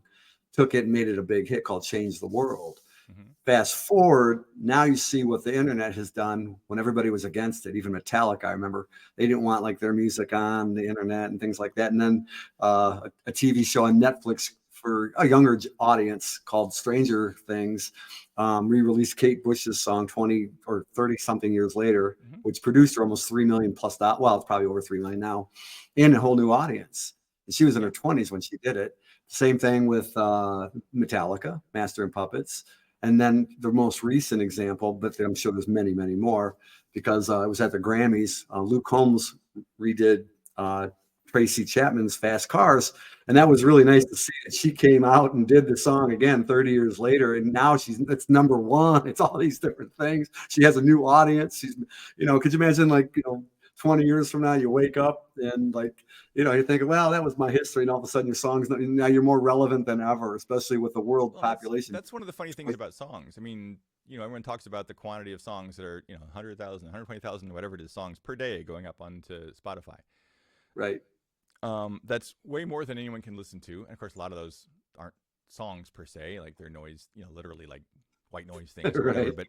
took it and made it a big hit called Change the World. Mm-hmm. Fast forward, now you see what the internet has done when everybody was against it. Even Metallica, I remember, they didn't want like their music on the internet and things like that. And then a TV show on Netflix for a younger audience called Stranger Things re-released Kate Bush's song 20 or 30 something years later, mm-hmm. which produced her almost 3 million plus that. Well, it's probably over 3 million now, and a whole new audience. And she was in her 20s when she did it. Same thing with Metallica, Master and Puppets. And then the most recent example, but I'm sure there's many, many more, because it was at the Grammys. Luke Combs redid Tracy Chapman's Fast Cars. And that was really nice to see that she came out and did the song again 30 years later. And now it's #1. It's all these different things. She has a new audience. She's, could you imagine 20 years from now, you wake up and you think, well, that was my history. And all of a sudden your songs, now you're more relevant than ever, especially with the world population. That's one of the funny things about songs. I mean, everyone talks about the quantity of songs that are, 100,000, 120,000, whatever it is, songs per day going up onto Spotify. Right. That's way more than anyone can listen to. And of course, a lot of those aren't songs per se, like they're noise, literally like white noise things or whatever, but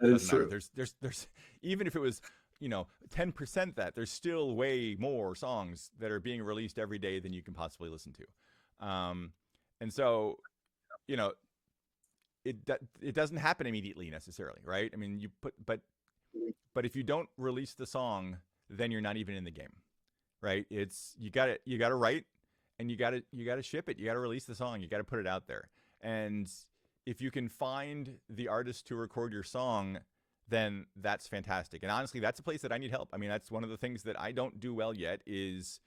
it doesn't matter. There's even if it was, 10% that, there's still way more songs that are being released every day than you can possibly listen to. And so, it doesn't happen immediately necessarily, right? I mean, but if you don't release the song, then you're not even in the game. Right. It's you got to write, and you got to ship it. You got to release the song. You got to put it out there. And if you can find the artist to record your song, then that's fantastic. And honestly, that's a place that I need help. I mean, that's one of the things that I don't do well yet is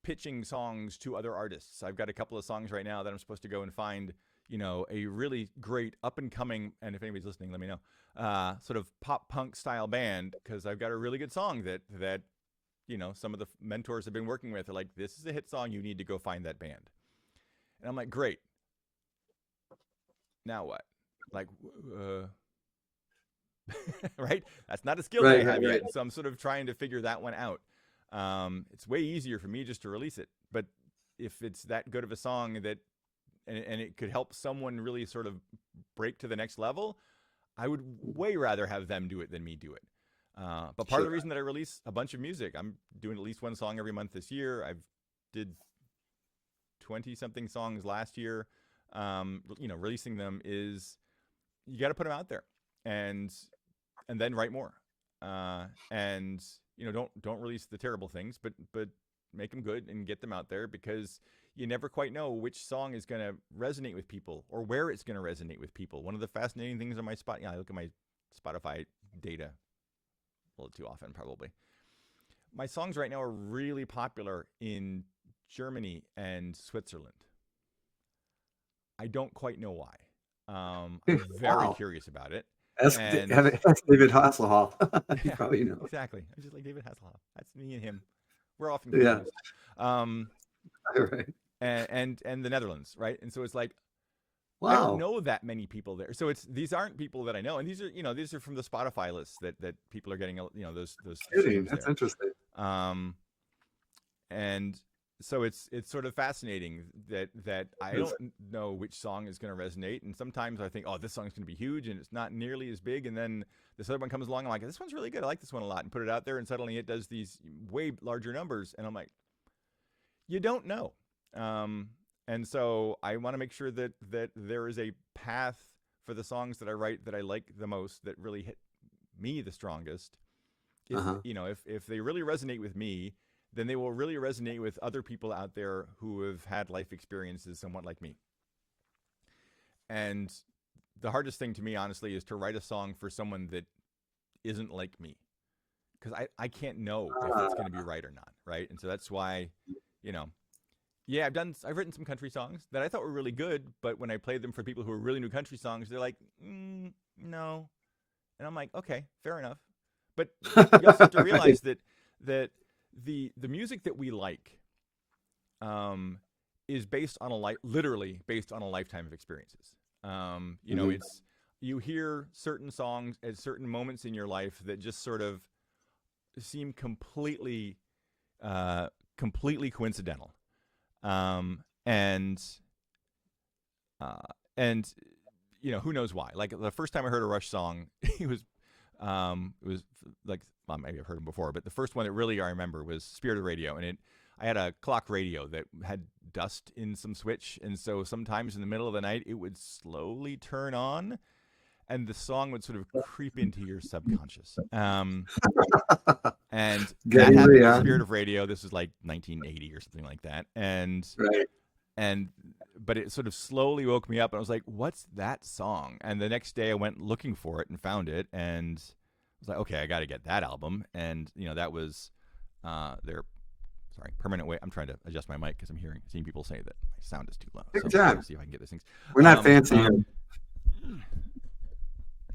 pitching songs to other artists. I've got a couple of songs right now that I'm supposed to go and find, a really great up and coming, and if anybody's listening, let me know, sort of pop punk style band, because I've got a really good song that some of the mentors I've been working with are like, this is a hit song. You need to go find that band. And I'm like, great. Now what? Like, right? That's not a skill that I have yet. So I'm sort of trying to figure that one out. It's way easier for me just to release it. But if it's that good of a song that, and it could help someone really sort of break to the next level, I would way rather have them do it than me do it. But part of the reason that I release a bunch of music, I'm doing at least one song every month this year. I've did 20 something songs last year. Releasing them is, you got to put them out there and then write more. And don't release the terrible things, but make them good and get them out there, because you never quite know which song is going to resonate with people or where it's going to resonate with people. One of the fascinating things on my I look at my Spotify data a little too often, probably. My songs right now are really popular in Germany and Switzerland. I don't quite know why. I'm very curious about it. That's David Hasselhoff. You probably know. Exactly. I'm just like David Hasselhoff. That's me and him. We're often confused. Right. and the Netherlands, right? And so it's like I don't Wow. know that many people there. So these aren't people that I know, and these are from the Spotify lists that people are getting, those Kidding. streams That's there. interesting. And so it's sort of fascinating that I don't know which song is going to resonate, and sometimes I think, oh, this song's going to be huge, and it's not nearly as big, and then this other one comes along, I'm like, this one's really good, I like this one a lot, and put it out there, and suddenly it does these way larger numbers, and I'm like, you don't know. And so I want to make sure that there is a path for the songs that I write that I like the most, that really hit me the strongest. If if they really resonate with me, then they will really resonate with other people out there who have had life experiences somewhat like me. And the hardest thing to me, honestly, is to write a song for someone that isn't like me, because I can't know if it's going to be right or not, right? And so that's why, yeah, I've written some country songs that I thought were really good, but when I played them for people who are really new country songs, they're like, no. And I'm like, okay, fair enough. But you also have to realize that the music that we like is based on literally based on a lifetime of experiences. It's, you hear certain songs at certain moments in your life that just sort of seem completely coincidental. And who knows why? Like the first time I heard a Rush song, it was like, well, maybe I've heard them before, but the first one that really I remember was Spirit of Radio, and I had a clock radio that had dust in some switch, and so sometimes in the middle of the night it would slowly turn on, and the song would sort of creep into your subconscious. And that happened with Spirit of Radio. This was like 1980 or something like that, but it sort of slowly woke me up, and I was like, what's that song? And the next day I went looking for it and found it, and I was like, okay, I got to get that album. And that was their Permanent Way. I'm trying to adjust my mic because I'm seeing people say that my sound is too low. Good so job. Let's see if I can get these things. We're not fancy here.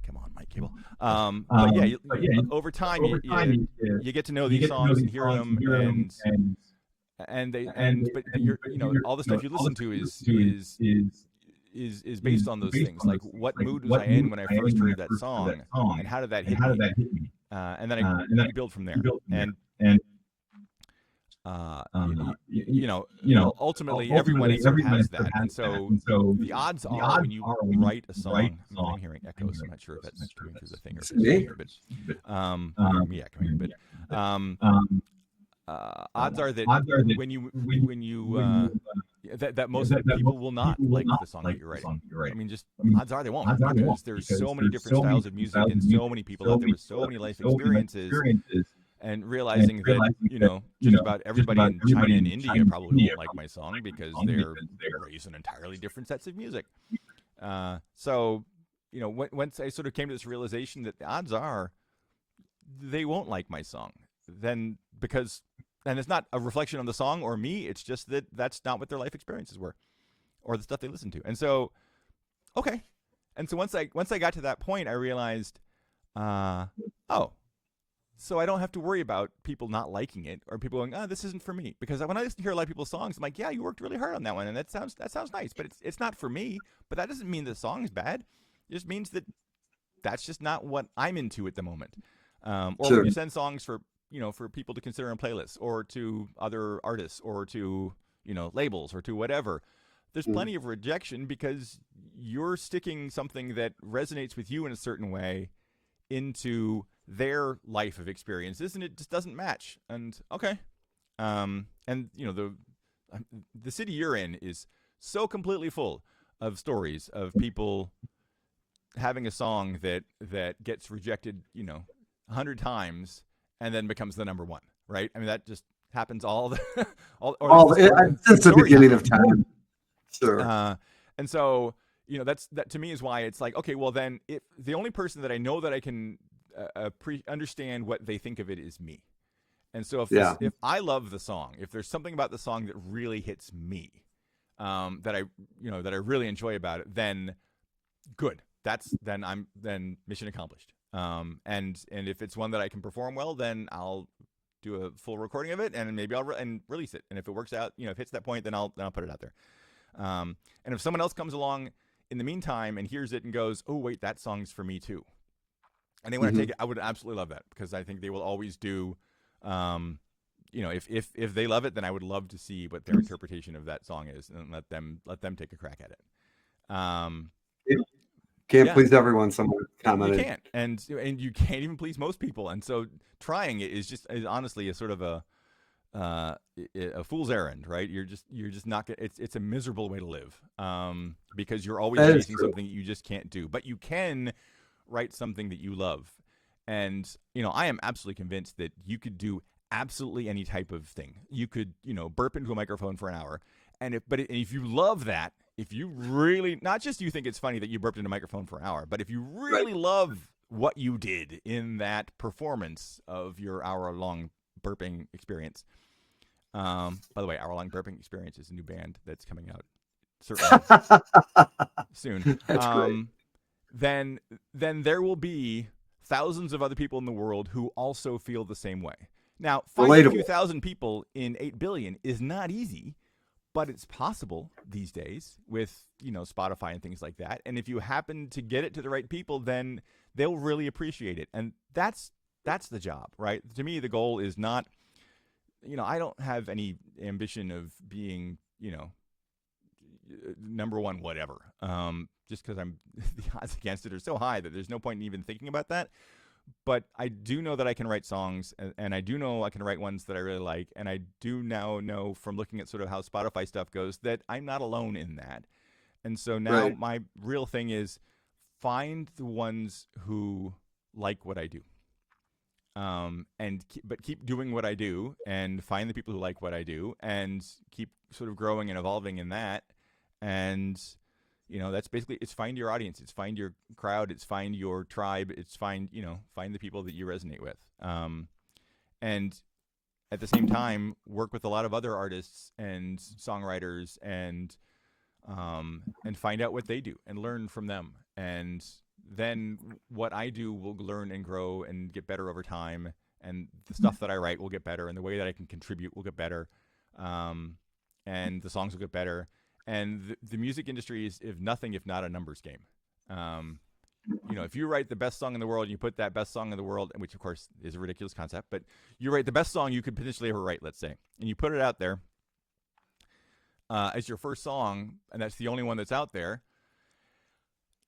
Come on, mic cable. But yeah, over time, you get to know these songs and hear them, but all the stuff you listen to is based on those things. Like, what mood was I in when I first heard that song, and how did that hit me? And then I build from there. Ultimately, everyone has that. And so the odds are, when you write a song, I'm hearing echoes. I'm not sure if that's coming through the thing or if it's me, but me echoing. But odds are that when you that most people will not like the song that you're writing. I mean, just odds are they won't, because there's so many different styles of music and so many people out there with so many life experiences. And realizing that, just about everybody in China and India probably won't like my song, because they're raised in entirely different sets of music. So, once I sort of came to this realization that the odds are they won't like my song, and it's not a reflection on the song or me, it's just that that's not what their life experiences were, or the stuff they listened to. And so, okay. And so once I got to that point, I realized, so I don't have to worry about people not liking it, or people going, this isn't for me. Because when I listen to hear a lot of people's songs, I'm like, yeah, you worked really hard on that one, and that sounds nice, but it's not for me. But that doesn't mean the song's bad. It just means that that's just not what I'm into at the moment. Or sure. When you send songs for people to consider in playlists, or to other artists, or to labels, or to whatever, there's plenty of rejection, because you're sticking something that resonates with you in a certain way into their life of experiences, and it just doesn't match. And okay, and the city you're in is so completely full of stories of people having a song that gets rejected 100 times and then becomes the number one, right? I mean, that just happens since the beginning of time. Sure. And so that to me is why it's like, okay, well then, if the only person that I know that I can understand what they think of it is me. And so if I love the song, if there's something about the song that really hits me, that I really enjoy about it, then good. Then mission accomplished. And if it's one that I can perform well, then I'll do a full recording of it, and maybe I'll and release it. And if it works out, if it hits that point, then I'll put it out there. And if someone else comes along in the meantime and hears it and goes, "Oh wait, that song's for me too," and they want to take it, I would absolutely love that, because I think they will always do. If they love it, then I would love to see what their interpretation of that song is, and let them take a crack at it. Can't please everyone. Someone commented. You can't, and you can't even please most people, and so trying it is honestly a sort of a fool's errand, right? You're just not gonna, it's a miserable way to live, because you're always chasing something that you just can't do. But you can write something that you love, and I am absolutely convinced that you could do absolutely any type of thing. You could burp into a microphone for an hour, and if you love that. If you really, not just you think it's funny that you burped into a microphone for an hour, but if you really love what you did in that performance of your hour-long burping experience. By the way, Hour-Long Burping Experience is a new band that's coming out certainly soon. That's great. Then there will be thousands of other people in the world who also feel the same way. Now, finding a few thousand people in 8 billion is not easy. But it's possible these days with, Spotify and things like that. And if you happen to get it to the right people, then they'll really appreciate it. And that's the job, right? To me, the goal is not, I don't have any ambition of being, number one, whatever. Just because the odds against it are so high that there's no point in even thinking about that. But I do know that I can write songs, and I do know I can write ones that I really like, and I do now know from looking at sort of how Spotify stuff goes that I'm not alone in that. And so now my real thing is find the ones who like what I do, but keep doing what I do, and find the people who like what I do, and keep sort of growing and evolving in that. And that's basically, it's find your audience, it's find your crowd, it's find your tribe, it's find the people that you resonate with. And at the same time, work with a lot of other artists and songwriters and find out what they do and learn from them. And then what I do will learn and grow and get better over time. And the stuff that I write will get better, and the way that I can contribute will get better. And the songs will get better. And the music industry is, if not a numbers game. If you write the best song in the world and you put that best song in the world, which of course is a ridiculous concept, but you write the best song you could potentially ever write, let's say, and you put it out there as your first song, and that's the only one that's out there,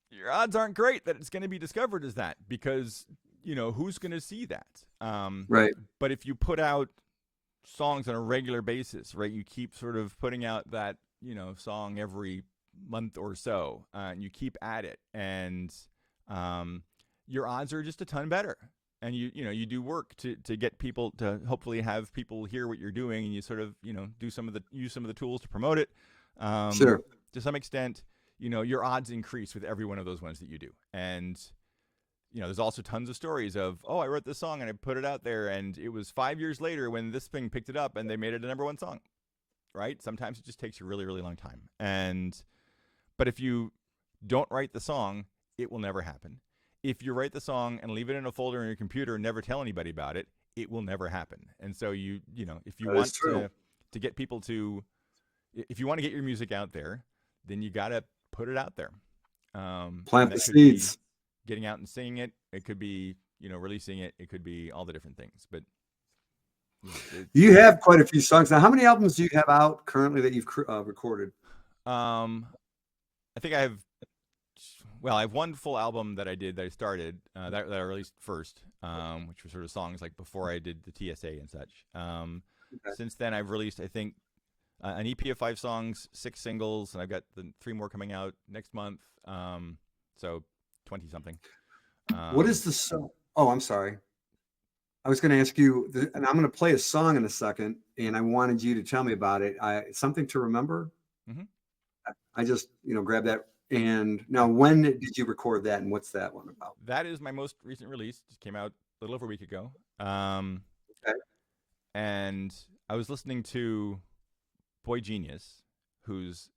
your odds aren't great that it's going to be discovered as that, because, who's going to see that? Right. But if you put out songs on a regular basis, right, you keep sort of putting out that, song every month or so, and you keep at it, and your odds are just a ton better. And you do work to get people to hopefully have people hear what you're doing, and you sort of use some of the tools to promote it. Sure. To some extent, your odds increase with every one of those ones that you do. And there's also tons of stories of, oh, I wrote this song and I put it out there, and it was 5 years later when this thing picked it up and they made it a number one song. Right? Sometimes it just takes a really, really long time. But if you don't write the song, it will never happen. If you write the song and leave it in a folder in your computer and never tell anybody about it, it will never happen. And so if you want to get people to, if you want to get your music out there, then you got to put it out there. Plant the seeds. Getting out and singing it. It could be, releasing it. It could be all the different things. But you have quite a few songs now. How many albums do you have out currently that you've recorded? I think I have one full album that I started that I released first, which were sort of songs like before I did the TSA and such. Since then, I've released, I think, an EP of 5 songs, 6 singles, and I've got the 3 more coming out next month. So 20 something. What is the song? Oh, I'm sorry. I was going to ask you, and I'm going to play a song in a second, and I wanted you to tell me about it. Something to Remember. Mm-hmm. I just, grabbed that. And now, when did you record that, and what's that one about? That is my most recent release. Just came out a little over a week ago. Okay. And I was listening to Boy Genius, whose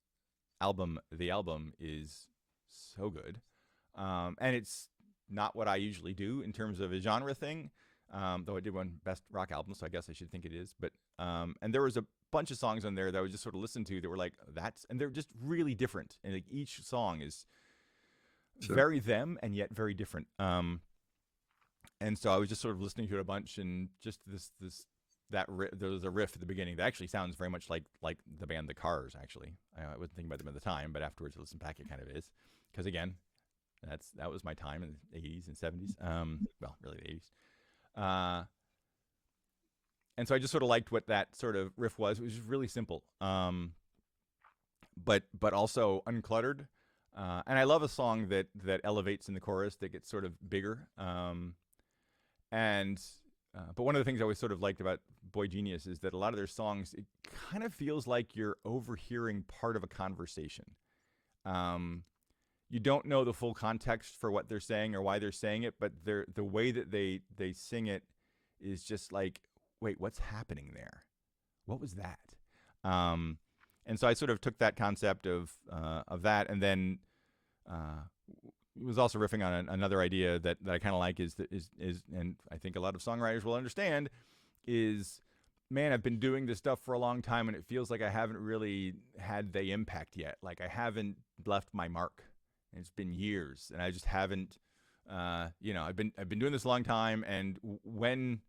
album, The Album, is so good. And it's not what I usually do in terms of a genre thing. though I did win Best Rock Album, so I guess I should think it is. But and there was a bunch of songs on there that I was just sort of listening to that were like, and they're just really different. And like, each song is very them and yet very different. And so I was just sort of listening to it a bunch, and just there was a riff at the beginning that actually sounds very much like the band The Cars. Actually, I wasn't thinking about them at the time, but afterwards I listened back, it kind of is, because again, that was my time in the 80s and 70s. Well, really the 80s. And so I just sort of liked what that sort of riff was. It was just really simple, but also uncluttered. And I love a song that elevates in the chorus, that gets sort of bigger. But one of the things I always sort of liked about Boy Genius is that a lot of their songs, it kind of feels like you're overhearing part of a conversation. You don't know the full context for what they're saying or why they're saying it, but the way that they sing it is just like, wait, what's happening there? What was that? And so I sort of took that concept of that, and then was also riffing on another idea that I kind of like is and I think a lot of songwriters will understand, is, man, I've been doing this stuff for a long time, and it feels like I haven't really had the impact yet. Like, I haven't left my mark. And it's been years, and I just haven't. I've been doing this a long time, and when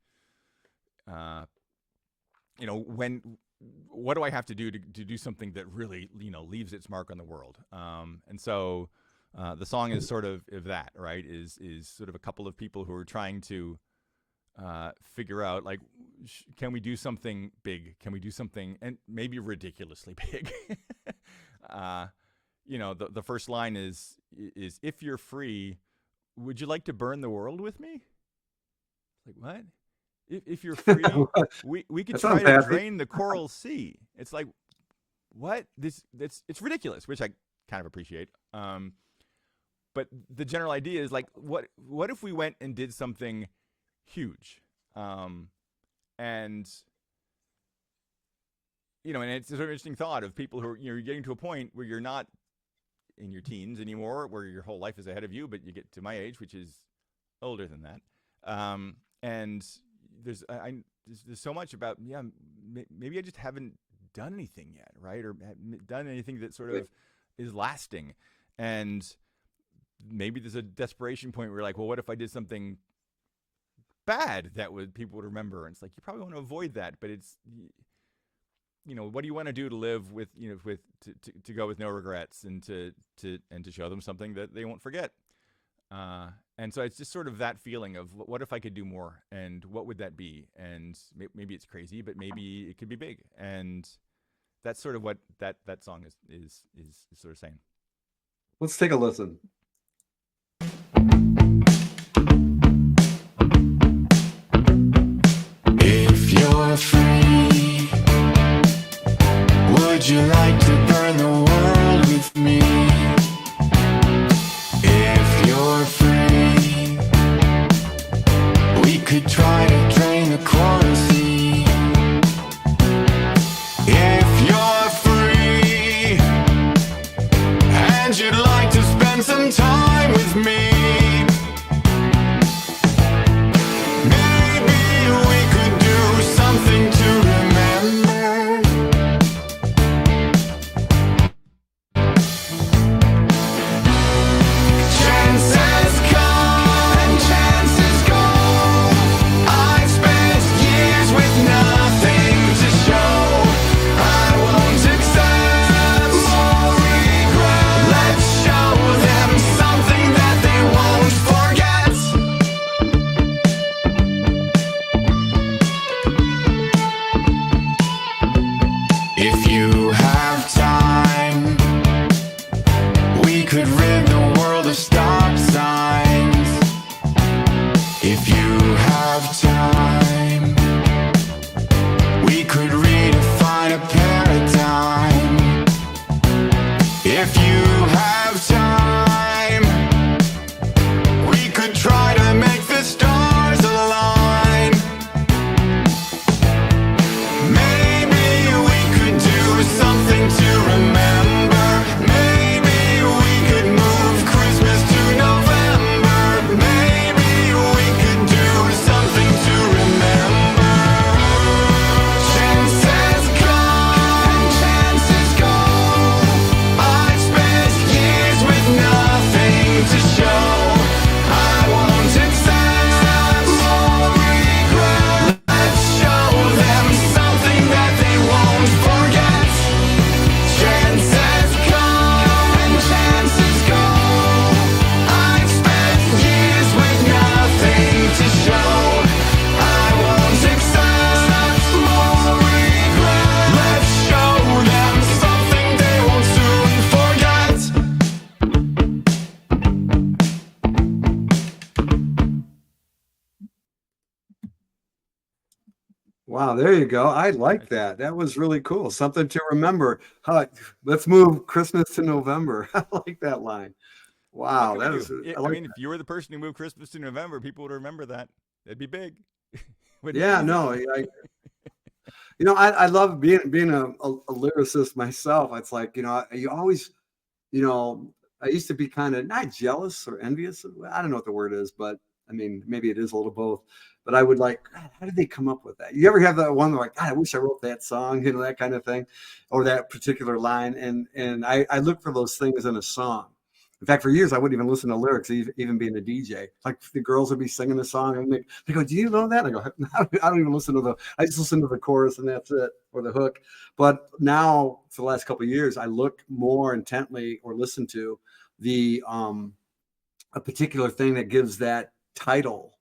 what do I have to do to do something that really leaves its mark on the world? And so. The song is sort of that, right? Is sort of a couple of people who are trying to figure out, like, can we do something big? Can we do something, and maybe ridiculously big? The first line is if you're free, would you like to burn the world with me? Like, what? If you're free, we could try to drain the coral sea. It's like, what? It's ridiculous, which I kind of appreciate. But the general idea is like, what if we went and did something huge? And it's a sort of interesting thought of people who are, you're getting to a point where you're not in your teens anymore, where your whole life is ahead of you, but you get to my age, which is older than that. And there's so much about, maybe I just haven't done anything yet, right? Or done anything that sort of is lasting. And maybe there's a desperation point where you're like, well, what if I did something bad that people would remember? And it's like, you probably want to avoid that, but it's, what do you want to do to live with, to go with no regrets, and to show them something that they won't forget. And so it's just sort of that feeling of, what if I could do more, and what would that be? And maybe it's crazy, but maybe it could be big. And that's sort of what that song is sort of saying. Let's take a listen. If you're free, would you like to burn the world with me? If you're free, we could try to drain the coral sea. If you're free, and you'd like to spend some time with me, something to Wow, there you go. I like It's, that. That was really cool. Something to remember. Let's move Christmas to November. I like that line. what Wow, can we that do? is, I I like mean, if you were the person who moved Christmas to November, people would remember that. It'd be big. Wouldn't be Yeah, easy. no, I love being a lyricist myself. It's like, you always, you know, I used to be kind of not jealous or envious. I don't know what the word is, but I mean, maybe it is a little both. But I would like, "God, how did they come up with that?" You ever have that one like, God, I wish I wrote that song, that kind of thing, or that particular line. And I look for those things in a song. In fact, for years I wouldn't even listen to lyrics, even being a DJ. Like the girls would be singing a song, and they go, "Do you know that?" And I go, I don't even listen to I just listen to the chorus, and that's it, or the hook. But now, for the last couple of years, I look more intently or listen to the a particular thing that gives that title,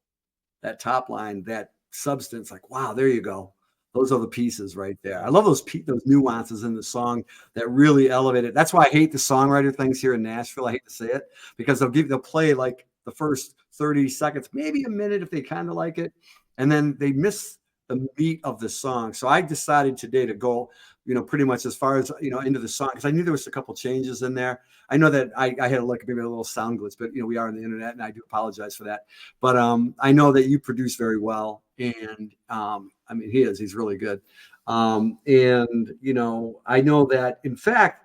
that top line, that substance. Like, wow, there you go. Those are the pieces right there. I love those nuances in the song that really elevate it. That's why I hate the songwriter things here in Nashville. I hate to say it because they'll play like the first 30 seconds, maybe a minute if they kind of like it, and then they miss the meat of the song. So I decided today to go, pretty much as far as into the song because I knew there was a couple changes in there. I know that I had like maybe a little sound glitch, but we are on the internet, and I do apologize for that. But I know that you produce very well, and I mean, he's really good. And I know that, in fact,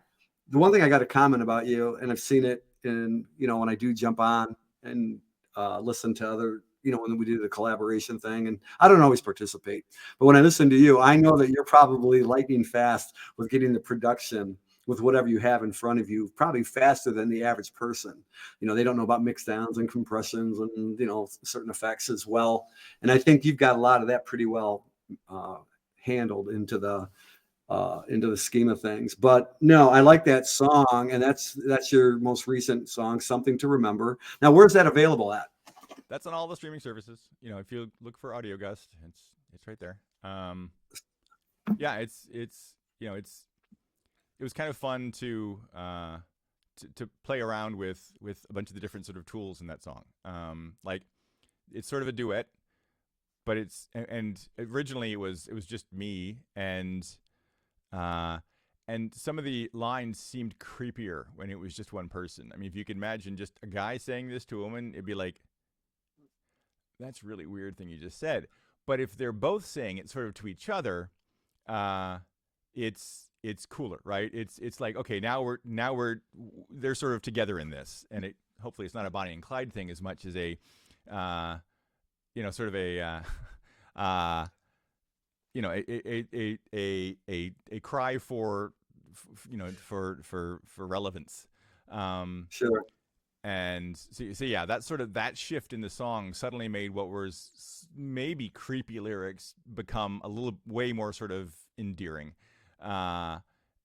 the one thing I got to comment about you, and I've seen it in when I do jump on and listen to other. When we do the collaboration thing, and I don't always participate, but when I listen to you, I know that you're probably lightning fast with getting the production with whatever you have in front of you, probably faster than the average person. They don't know about mix downs and compressions and certain effects as well. And I think you've got a lot of that pretty well handled into the scheme of things. But no, I like that song, and that's your most recent song, "Something to Remember." Now, where's that available at? That's on all the streaming services. If you look for Audio Gust, it's right there. Yeah, it was kind of fun to play around with a bunch of the different sort of tools in that song. Like it's sort of a duet, but and originally it was just me and some of the lines seemed creepier when it was just one person. I mean, if you could imagine just a guy saying this to a woman, it'd be like, that's a really weird thing you just said. But if they're both saying it sort of to each other, it's cooler, right? It's like, okay, now they're sort of together in this, and hopefully it's not a Bonnie and Clyde thing as much as a sort of a a cry for relevance. Sure. And so yeah, that shift in the song suddenly made what was maybe creepy lyrics become a little way more sort of endearing. And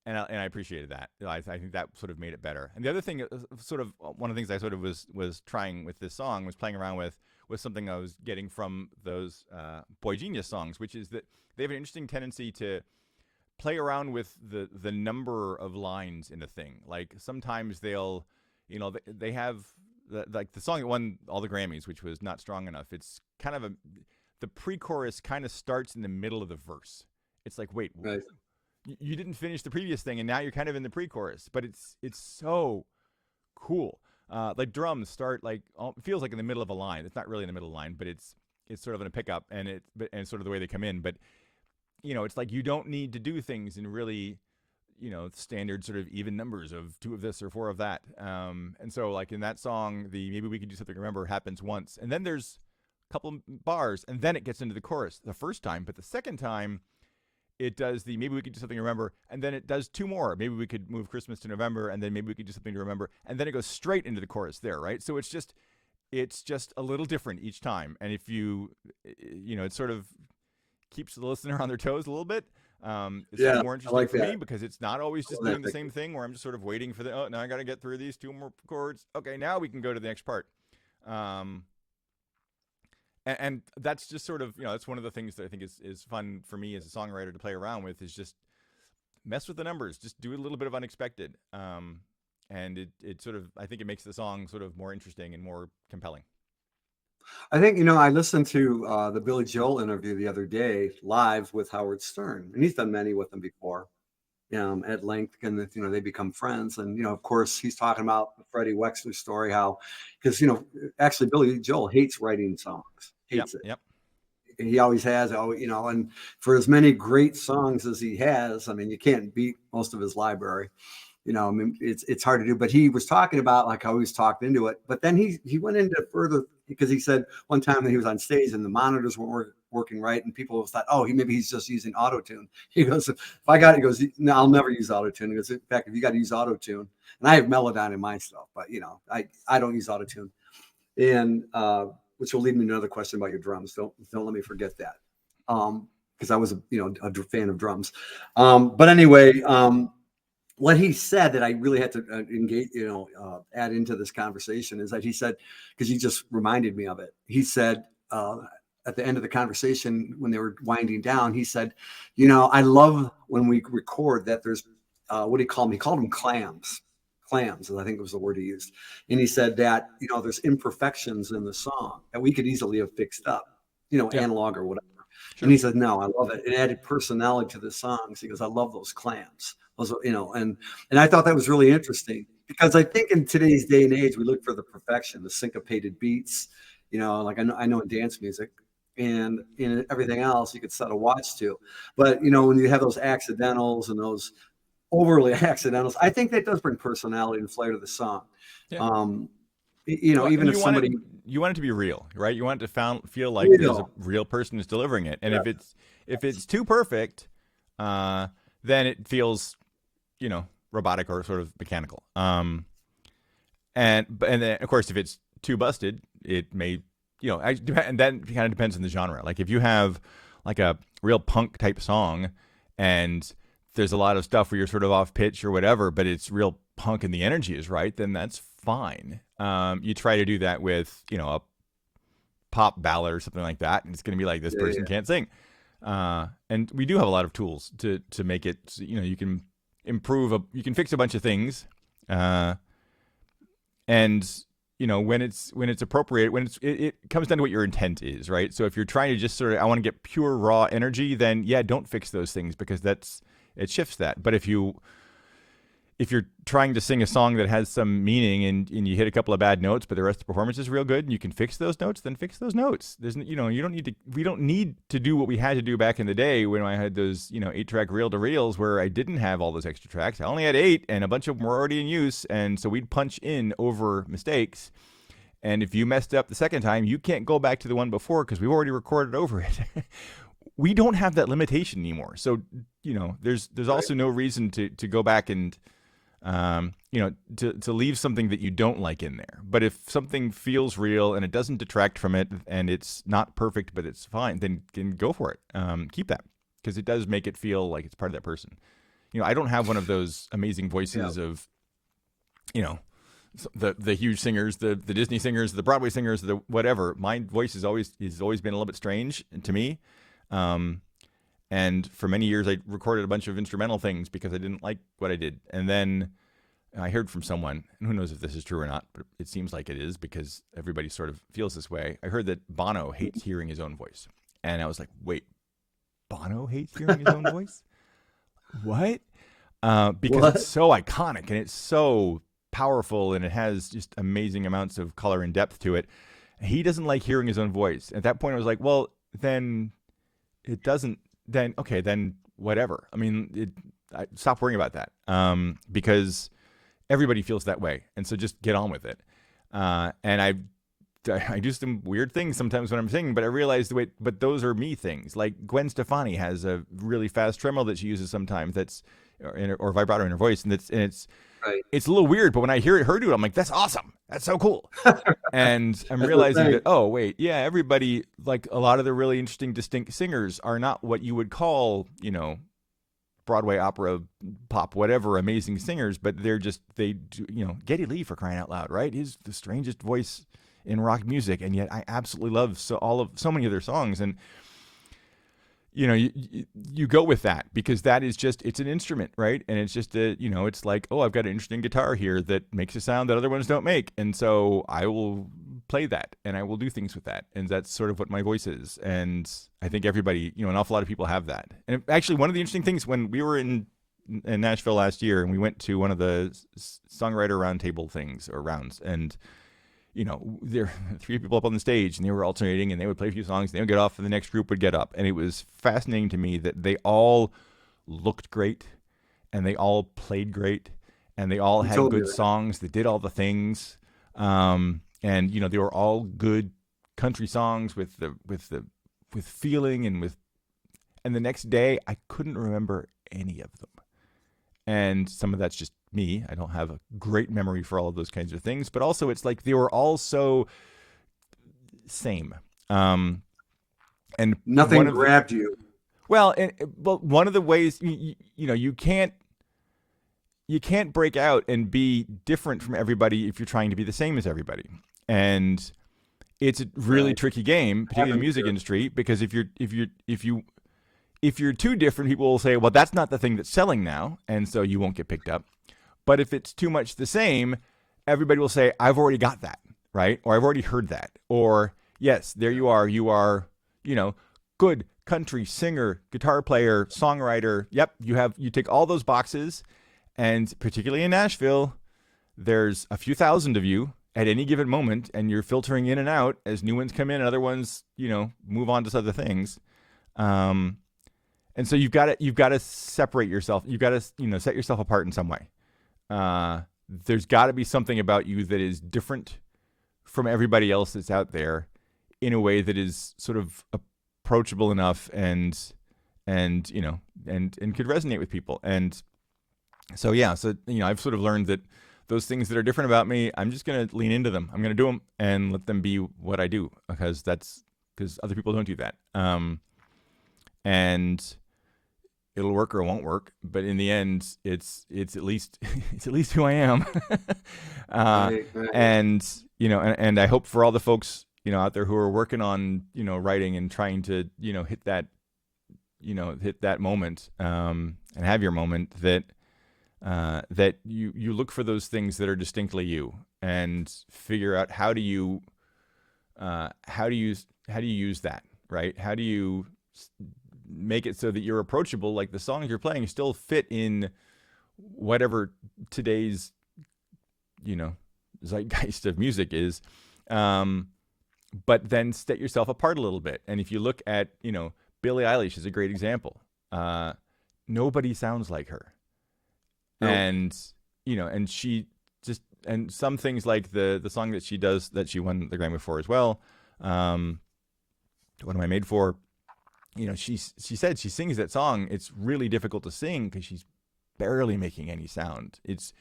I appreciated that. I think that sort of made it better. And the other thing, sort of one of the things I sort of was trying with this song was playing around with something I was getting from those Boy Genius songs, which is that they have an interesting tendency to play around with the number of lines in a thing. Like sometimes they'll, they have like the song that won all the Grammys, which was Not Strong Enough. It's kind of the pre-chorus kind of starts in the middle of the verse. It's like, wait, Right. You didn't finish the previous thing, and now you're kind of in the pre-chorus. But it's so cool. Like drums start like it feels like in the middle of a line. It's not really in the middle of the line, but it's sort of in a pickup, and sort of the way they come in. But it's like you don't need to do things in really standard sort of even numbers of 2 of this or 4 of that. And so like in that song, the Maybe We Could Do Something to Remember happens once, and then there's a couple bars, and then it gets into the chorus the first time. But the second time, it does the Maybe We Could Do Something to Remember, and then it does 2 more. Maybe we could move Christmas to November, and then maybe we could do something to remember, and then it goes straight into the chorus there, right? So it's just a little different each time, and if it sort of keeps the listener on their toes a little bit. It's Yeah, more I interesting like for me that. because it's not always just Love doing that the same thing where I'm just sort of waiting for now I got to get through these 2 more chords. Okay, now we can go to the next part. And that's just sort of, that's one of the things that I think is fun for me as a songwriter to play around with, is just mess with the numbers, just do a little bit of unexpected. And it sort of, I think it makes the song sort of more interesting and more compelling. I think, I listened to the Billy Joel interview the other day live with Howard Stern, and he's done many with him before, at length, and they become friends. And of course, he's talking about the Freddie Wexler story, how because actually Billy Joel hates writing songs, Yep. hates it. Yep. He always has, and for as many great songs as he has, I mean, you can't beat most of his library. I mean, it's hard to do. But he was talking about like how he was talked into it. But then he went into further, because he said one time that he was on stage and the monitors weren't working right, and people thought, oh, maybe he's just using auto tune. He goes, if I got it, he goes, no, I'll never use auto tune. He goes, in fact, if you got to use auto tune, and I have Melodyne in my stuff, but I don't use auto tune, and which will lead me to another question about your drums. Don't let me forget that, because I was a fan of drums, but anyway. What he said that I really had to engage, add into this conversation is that he said, because he just reminded me of it. He said at the end of the conversation when they were winding down, he said, I love when we record that there's what do you call them? He called them clams, I think was the word he used. And he said that, there's imperfections in the song that we could easily have fixed up, analog or whatever. Sure. And he said, no, I love it. It added personality to the songs. He goes, I love those clams. And I thought that was really interesting, because I think in today's day and age, we look for the perfection, the syncopated beats, like I know in dance music and in everything else, you could set a watch to. But, when you have those accidentals and those overly accidentals, I think that does bring personality and flair to the song. Yeah. Well, even if somebody... You want it to be real, right? You want it to feel like there's a real person who's delivering it. And if it's too perfect, then it feels, robotic or sort of mechanical. And then of course, if it's too busted, it may, and that kind of depends on the genre. Like if you have like a real punk type song and there's a lot of stuff where you're sort of off pitch or whatever, but it's real punk and the energy is right, then that's fine. You try to do that with, a pop ballad or something like that, and it's going to be like, this person can't sing. And we do have a lot of tools to make it, you can improve, you can fix a bunch of things. And, when it's appropriate, it comes down to what your intent is, right? So if you're trying to just sort of, I want to get pure raw energy, then don't fix those things, because it shifts that. But if you're trying to sing a song that has some meaning and you hit a couple of bad notes, but the rest of the performance is real good and you can fix those notes, then fix those notes. There's, we don't need to do what we had to do back in the day when I had those, 8-track reel-to-reels where I didn't have all those extra tracks. I only had 8 and a bunch of them were already in use. And so we'd punch in over mistakes. And if you messed up the second time, you can't go back to the one before because we've already recorded over it. We don't have that limitation anymore. So, there's also no reason to go back and, to leave something that you don't like in there. But if something feels real and it doesn't detract from it and it's not perfect, but it's fine, then go for it. Keep that, because it does make it feel like it's part of that person. I don't have one of those amazing voices of, the huge singers, the Disney singers, the Broadway singers, the whatever. My voice has always been a little bit strange to me. And for many years, I recorded a bunch of instrumental things because I didn't like what I did. And then I heard from someone, and who knows if this is true or not, but it seems like it is because everybody sort of feels this way. I heard that Bono hates hearing his own voice. And I was like, wait, Bono hates hearing his own voice? What? Because it's so iconic and it's so powerful and it has just amazing amounts of color and depth to it. He doesn't like hearing his own voice. At that point, I was like, well, then it doesn't. Then okay, then whatever. I mean, stop worrying about that, because everybody feels that way, and so just get on with it. And I do some weird things sometimes when I'm singing, but I realize but those are me things. Like Gwen Stefani has a really fast tremolo that she uses sometimes, or vibrato in her voice, and it's right. It's a little weird, but when I hear her do it, I'm like, that's awesome. That's so cool. And I'm realizing that, oh, wait, yeah, everybody, like a lot of the really interesting, distinct singers are not what you would call, Broadway, opera, pop, whatever, amazing singers, but they do, Geddy Lee, for crying out loud, right? He's the strangest voice in rock music, and yet I absolutely love so many of their songs. And you go with that because that is it's an instrument, right? And it's just it's like, oh, I've got an interesting guitar here that makes a sound that other ones don't make. And so I will play that and I will do things with that. And that's sort of what my voice is. And I think everybody, an awful lot of people have that. And actually, one of the interesting things when we were in Nashville last year and we went to one of the songwriter roundtable things or rounds, and there were 3 people up on the stage and they were alternating and they would play a few songs and they would get off and the next group would get up. And it was fascinating to me that they all looked great and they all played great and they all had good songs that did all the things. And they were all good country songs with feeling and the next day I couldn't remember any of them. And some of that's just me. I don't have a great memory for all of those kinds of things, but also it's like they were all so same. And nothing grabbed you. Well, one of the ways you can't break out and be different from everybody if you're trying to be the same as everybody. And it's a really tricky game, particularly in the music industry, because if you're too different, people will say, well, that's not the thing that's selling now, and so you won't get picked up. But if it's too much the same, everybody will say, I've already got that, right? Or I've already heard that. Or, yes, there you are, good country singer, guitar player, songwriter. Yep, you tick all those boxes. And particularly in Nashville, there's a few thousand of you at any given moment, and you're filtering in and out as new ones come in and other ones, move on to other things. And so you've got to separate yourself. You've got to, set yourself apart in some way. There's got to be something about you that is different from everybody else that's out there in a way that is sort of approachable enough and could resonate with people. And so, I've sort of learned that those things that are different about me, I'm just going to lean into them. I'm going to do them and let them be what I do because other people don't do that. And it'll work or it won't work, but in the end, it's at least who I am. Right. And I hope for all the folks out there who are working on writing and trying to hit that moment and have your moment that you look for those things that are distinctly you and figure out how do you use that, right? How do you make it so that you're approachable, like the songs you're playing still fit in whatever today's zeitgeist of music is, but then set yourself apart a little bit. And if you look at Billie Eilish is a great example. Nobody sounds like her. Nope. And and she just, and some things like the song that she does that she won the Grammy for as well, What Am I Made For? She said she sings that song. It's really difficult to sing because she's barely making any sound. It's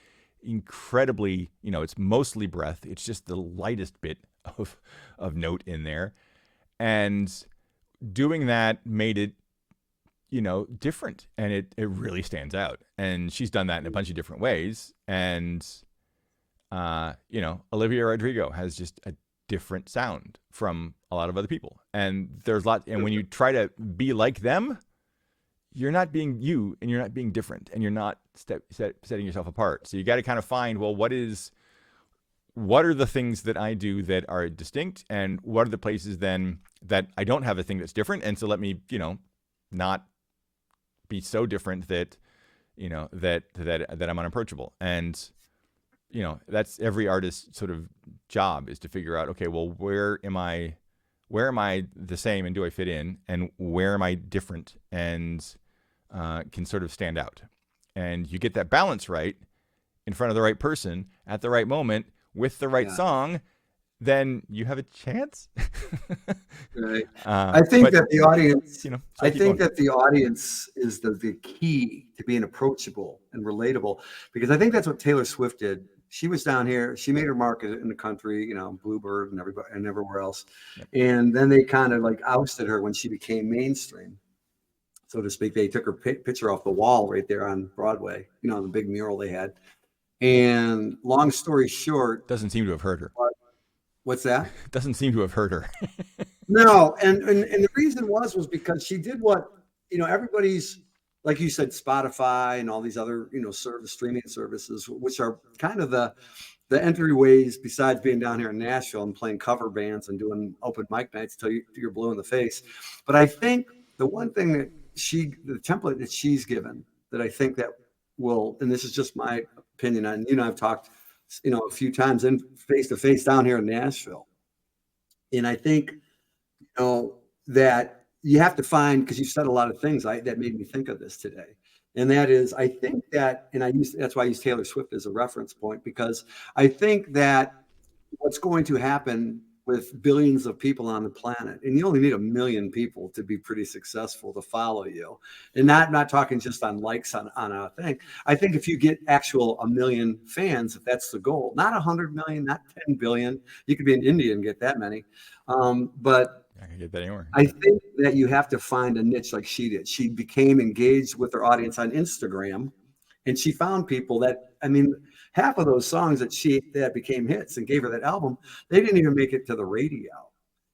incredibly, it's mostly breath. It's just the lightest bit of note in there. And doing that made it, different. And it really stands out. And she's done that in a bunch of different ways. And, Olivia Rodrigo has just a different sound from a lot of other people. And there's and when you try to be like them, you're not being you and you're not being different and you're not setting yourself apart. So you got to kind of find, well, what are the things that I do that are distinct and what are the places then that I don't have a thing that's different. And so let me, not be so different that, that I'm unapproachable. And, that's every artist's sort of job is to figure out, okay, well, where am I the same and do I fit in, and where am I different and can sort of stand out? And you get that balance right in front of the right person at the right moment with the right song, then you have a chance. Right. I think that the audience, that the audience is the key to being approachable and relatable, because I think that's what Taylor Swift did. She was down here. She made her mark in the country, Bluebird and everybody and everywhere else. Yep. And then they kind of like ousted her when she became mainstream, so to speak. They took her picture off the wall right there on Broadway, the big mural they had. And long story short, doesn't seem to have hurt her. What's that? Doesn't seem to have hurt her. No, and the reason was because she did what everybody's like you said, Spotify and all these other, streaming services, which are kind of the entryways, besides being down here in Nashville and playing cover bands and doing open mic nights till you're blue in the face. But I think the one thing that the template that she's given, that I think that will, and this is just my opinion, and I've talked, a few times in face to face down here in Nashville, and I think, that you have to find, because you said a lot of things that made me think of this today. And that is, I think that, and that's why I use Taylor Swift as a reference point, because I think that what's going to happen with billions of people on the planet, and you only need 1 million people to be pretty successful to follow you, and not talking just on likes on a thing. I think if you get actual 1 million fans, if that's the goal, not 100 million, not 10 billion, you could be in India and get that many, but I can get that anywhere. I think that you have to find a niche like she did. She became engaged with her audience on Instagram, and she found people that, half of those songs that became hits and gave her that album, they didn't even make it to the radio.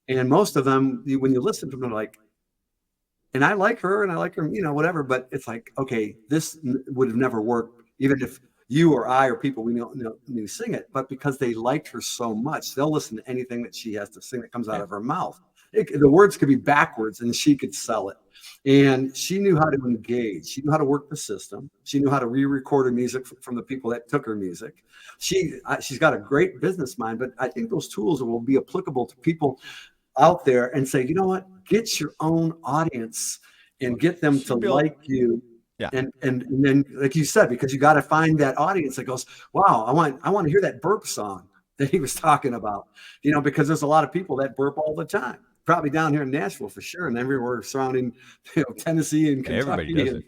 And most of them, when you listen to them, they're like, and I like her and I like her, whatever, but it's like, okay, this would have never worked, even if you or I or people we knew sing it, but because they liked her so much, they'll listen to anything that she has to sing that comes out of her mouth. The words could be backwards and she could sell it. And she knew how to engage. She knew how to work the system. She knew how to re-record her music from the people that took her music. She's got a great business mind, but I think those tools will be applicable to people out there, and say, you know what, get your own audience and get them to like you. Yeah. And then, like you said, because you got to find that audience that goes, wow, I want to hear that burp song that he was talking about, because there's a lot of people that burp all the time. Probably down here in Nashville for sure, and everywhere surrounding, Tennessee and Kentucky. Everybody does it.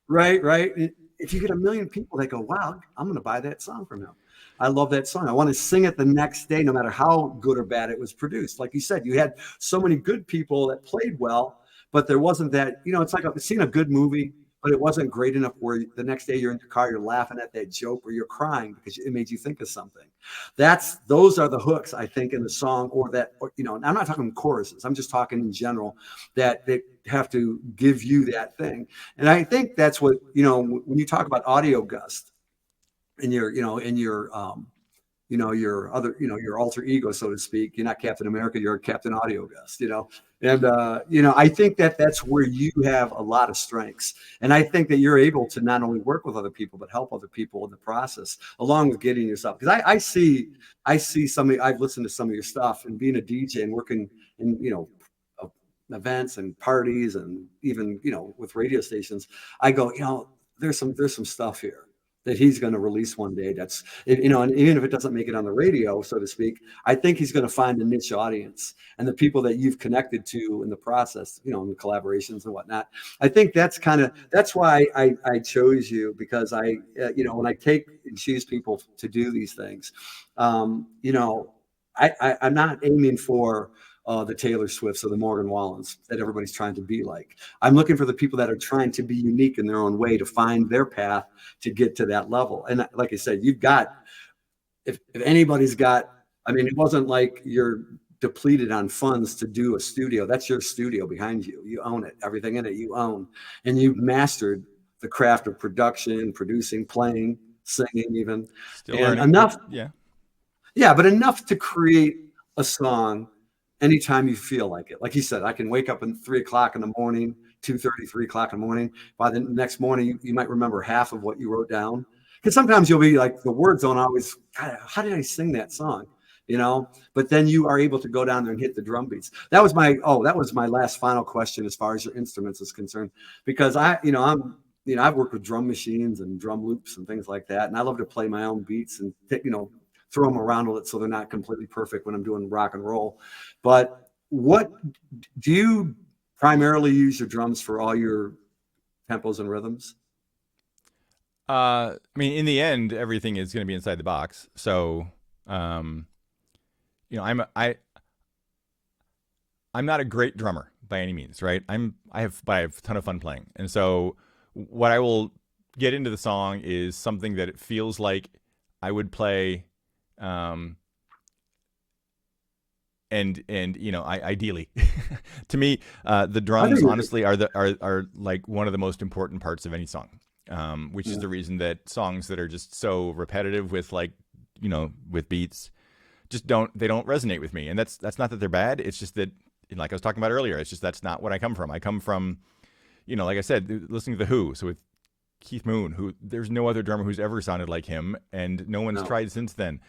Right. If you get 1 million people that go, wow, I'm going to buy that song from him. I love that song. I want to sing it the next day, no matter how good or bad it was produced. Like you said, you had so many good people that played well, but there wasn't that, it's like seeing a good movie, but it wasn't great enough where the next day you're in your car, you're laughing at that joke or you're crying because it made you think of something. Those are the hooks, I think, in the song, or I'm not talking choruses. I'm just talking in general, that they have to give you that thing. And I think that's what, when you talk about audio gust and your other, your alter ego, so to speak, you're not Captain America, you're Captain Audio Gust, and, I think that's where you have a lot of strengths. And I think that you're able to not only work with other people, but help other people in the process, along with getting yourself. Because I see I've listened to some of your stuff, and being a DJ and working in, events and parties, and even, with radio stations, I go, there's some stuff here that he's going to release one day. That's, and even if it doesn't make it on the radio, so to speak, I think he's going to find a niche audience, and the people that you've connected to in the process, in the collaborations and whatnot. I think that's why I chose you, because when I take and choose people to do these things, I'm not aiming for the Taylor Swifts or the Morgan Wallens that everybody's trying to be like. I'm looking for the people that are trying to be unique in their own way, to find their path to get to that level. And like I said, you've got, if anybody's got, it wasn't like you're depleted on funds to do a studio. That's your studio behind you. You own it. Everything in it you own. And you've mastered the craft of production, producing, playing, singing even. Still and learning. Enough. Yeah. Yeah, but enough to create a song anytime you feel like it. Like you said, I can wake up at 3 o'clock in the morning, 2:30, 3 o'clock in the morning. By the next morning, you might remember half of what you wrote down. Because sometimes you'll be like, the words don't always, God, how did I sing that song? But then you are able to go down there and hit the drum beats. That was my last final question as far as your instruments is concerned. Because I've worked with drum machines and drum loops and things like that. And I love to play my own beats and, throw them around with it so they're not completely perfect when I'm doing rock and roll. But what do you primarily use your drums for, all your tempos and rhythms? In the end, everything is going to be inside the box. So, I'm not a great drummer by any means, right? I have a ton of fun playing. And so what I will get into the song is something that it feels like I would play, you know, ideally, to me, the drums honestly are like one of the most important parts of any song, which is the reason that songs that are just so repetitive with, like, you know, with beats, just don't resonate with me. And that's not that they're bad. It's just that, like I was talking about earlier, it's just that's not what I come from. I come from, you know, like I said, listening to The Who. So with Keith Moon, who there's no other drummer who's ever sounded like him, and no one's tried since then.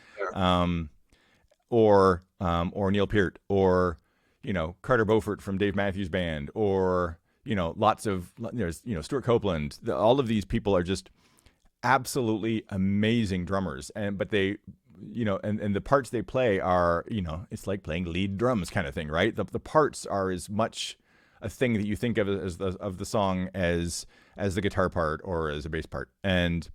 Or Neil Peart, or, you know, Carter Beaufort from Dave Matthews Band, or, you know, there's, you know, Stuart Copeland. All of these people are just absolutely amazing drummers, but they, you know, and the parts they play are, you know, it's like playing lead drums kind of thing, right? The parts are as much a thing that you think of as the song as the guitar part or as a bass part. And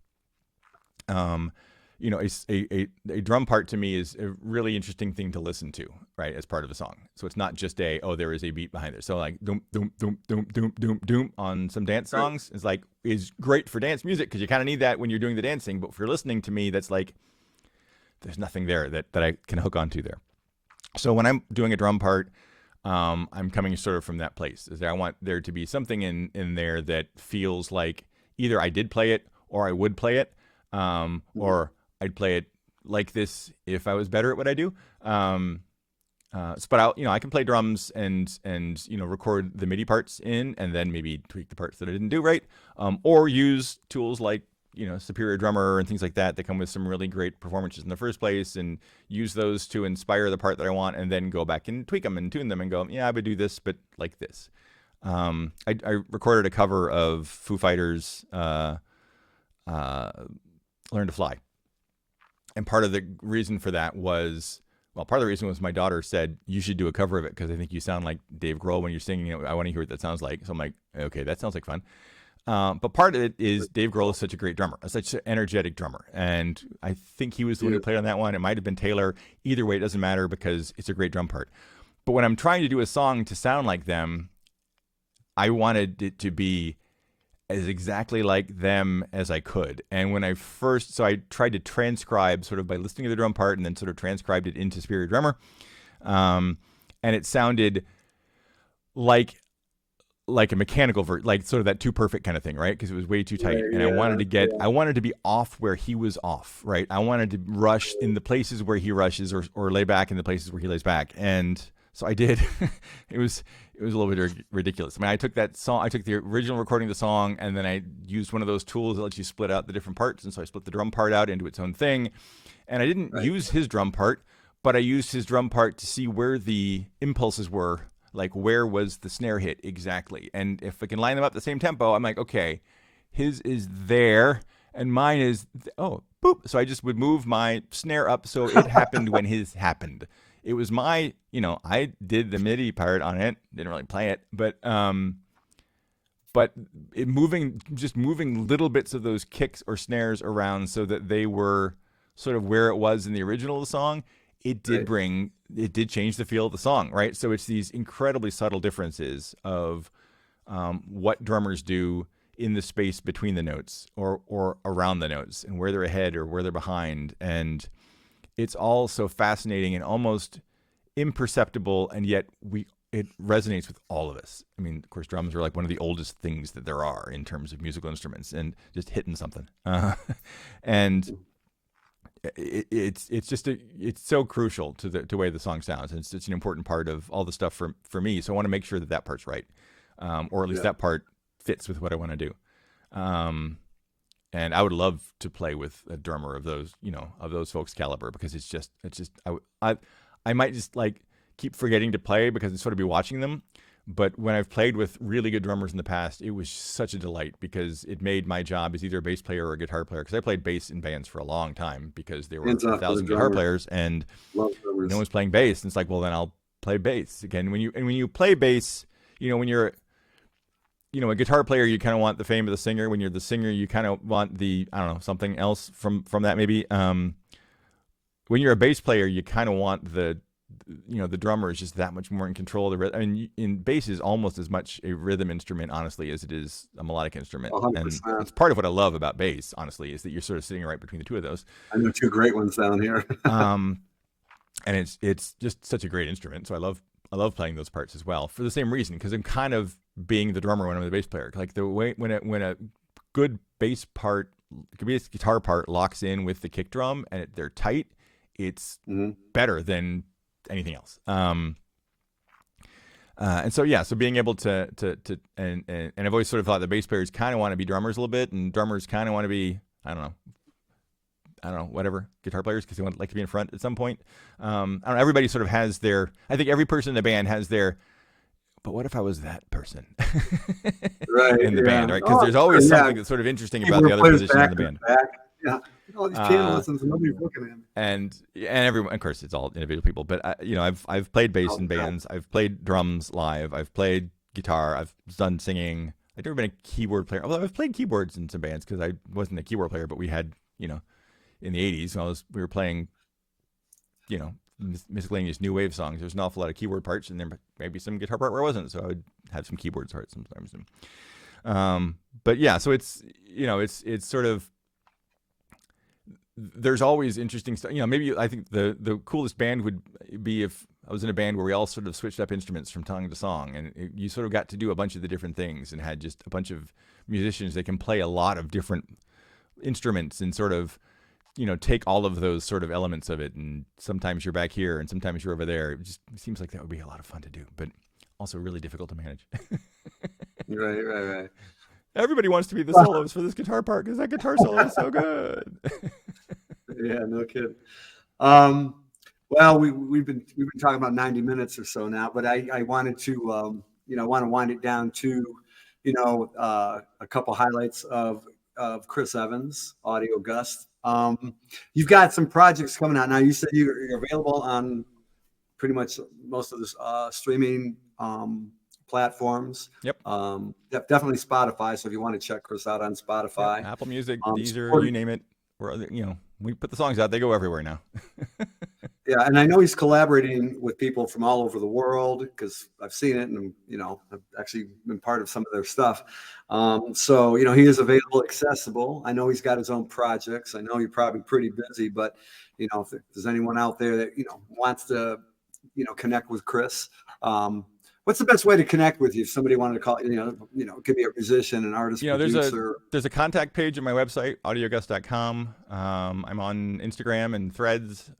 you know, a drum part to me is a really interesting thing to listen to, right, as part of a song. So it's not just there is a beat behind it. So like doom doom doom doom doom doom doom on some dance songs is great for dance music, because you kind of need that when you're doing the dancing. But if you're listening to me, that's like, there's nothing there that I can hook onto there. So when I'm doing a drum part, I'm coming sort of from that place. I want there to be something in there that feels like either I did play it or I would play it, or I'd play it like this if I was better at what I do. But I can play drums and you know, record the MIDI parts in, and then maybe tweak the parts that I didn't do right, or use tools like, you know, Superior Drummer and things like that come with some really great performances in the first place, and use those to inspire the part that I want, and then go back and tweak them and tune them and go, yeah, I would do this, but like this. I recorded a cover of Foo Fighters' Learn to Fly. And part of the reason for that was, my daughter said, you should do a cover of it because I think you sound like Dave Grohl when you're singing it. I want to hear what that sounds like. So I'm like, okay, that sounds like fun. But part of it is Dave Grohl is such a great drummer, such an energetic drummer. And I think he was the one who played on that one. It might have been Taylor. Either way, it doesn't matter because it's a great drum part. But when I'm trying to do a song to sound like them, I wanted it to be as exactly like them as I could. And when I tried to transcribe sort of by listening to the drum part and then sort of transcribed it into Superior Drummer. And it sounded like a mechanical version, like sort of that Too Perfect kind of thing, right? Because it was way too tight. And I wanted to be off where he was off, right? I wanted to rush in the places where he rushes, or lay back in the places where he lays back. And so I did. It was a little bit ridiculous. I mean, I took the original recording of the song, and then I used one of those tools that lets you split out the different parts. And so I split the drum part out into its own thing. And I didn't use his drum part, but I used his drum part to see where the impulses were, like where was the snare hit exactly. And if I can line them up the same tempo, I'm like, okay, his is there and mine is, boop. So I just would move my snare up so it happened when his happened. It was I did the MIDI part on it, didn't really play it, but moving little bits of those kicks or snares around so that they were sort of where it was in the original of the song, it did change the feel of the song, right? So it's these incredibly subtle differences of what drummers do in the space between the notes or around the notes, and where they're ahead or where they're behind. And it's all so fascinating and almost imperceptible, and yet it resonates with all of us. I mean, of course, drums are like one of the oldest things that there are in terms of musical instruments, and just hitting something. And it's so crucial to the way the song sounds, and it's an important part of all the stuff for me. So I want to make sure that part's right, or at least that part fits with what I want to do. And I would love to play with a drummer of those folks' caliber, because I might just like keep forgetting to play because I'd sort of be watching them. But when I've played with really good drummers in the past, it was such a delight, because it made my job as either a bass player or a guitar player. Because I played bass in bands for a long time, because there were 1,000 guitar players and no one's playing bass. And it's like, well, then I'll play bass again. When you play bass, when you're a guitar player, you kind of want the fame of the singer. When you're the singer, you kind of want something else from that maybe. When you're a bass player, you kind of want the drummer is just that much more in control of the rhythm. I mean, in bass is almost as much a rhythm instrument, honestly, as it is a melodic instrument. 100%. And it's part of what I love about bass, honestly, is that you're sort of sitting right between the two of those. I know two great ones down here. and it's just such a great instrument. So I love playing those parts as well for the same reason, because I'm kind of being the drummer when I'm the bass player. Like the way when a good bass part, bass guitar part locks in with the kick drum and they're tight, it's better than anything else. And so yeah, so being able to and I've always sort of thought the bass players kind of want to be drummers a little bit, and drummers kind of want to be I don't know, whatever, guitar players, because they want like to be in front at some point. I don't know, everybody sort of has their, I think every person in the band has their, but what if I was that person right, in the band, right? Because there's always something that's sort of interesting about the other position in the band. Yeah, all these pianists and nobody's looking at me. And everyone, of course, it's all individual people. But I've played bass in bands. I've played drums live. I've played guitar. I've done singing. I've never been a keyboard player. Although I've played keyboards in some bands because I wasn't a keyboard player, but we had in the 80s when we were playing miscellaneous new wave songs. There's an awful lot of keyboard parts, and there maybe some guitar part where I wasn't, so I would have some keyboard parts sometimes. But yeah, so it's sort of, there's always interesting stuff. Maybe I think the coolest band would be if I was in a band where we all sort of switched up instruments from song to song, and you sort of got to do a bunch of the different things and had just a bunch of musicians that can play a lot of different instruments and sort of take all of those sort of elements of it, and sometimes you're back here and sometimes you're over there. It just seems like that would be a lot of fun to do, but also really difficult to manage. Right. Everybody wants to be the solos for this guitar part because that guitar solo is so good. Yeah, no kidding. Well, we've been talking about 90 minutes or so now, but I wanted to want to wind it down to a couple highlights of Chris Evans, Audio Gust. You've got some projects coming out now. You said you're available on pretty much most of the streaming platforms. Yep. Definitely Spotify. So if you want to check Chris out on Spotify, yep. Apple Music, Deezer, you name it. We put the songs out; they go everywhere now. Yeah, and I know he's collaborating with people from all over the world because I've seen it, and I've actually been part of some of their stuff. So he is available, accessible. I know he's got his own projects. I know you're probably pretty busy, but if there's anyone out there that wants to connect with Chris, what's the best way to connect with you? If somebody wanted to call, give me a musician, an artist, producer. There's a contact page on my website, audiogust.com. I'm on Instagram and Threads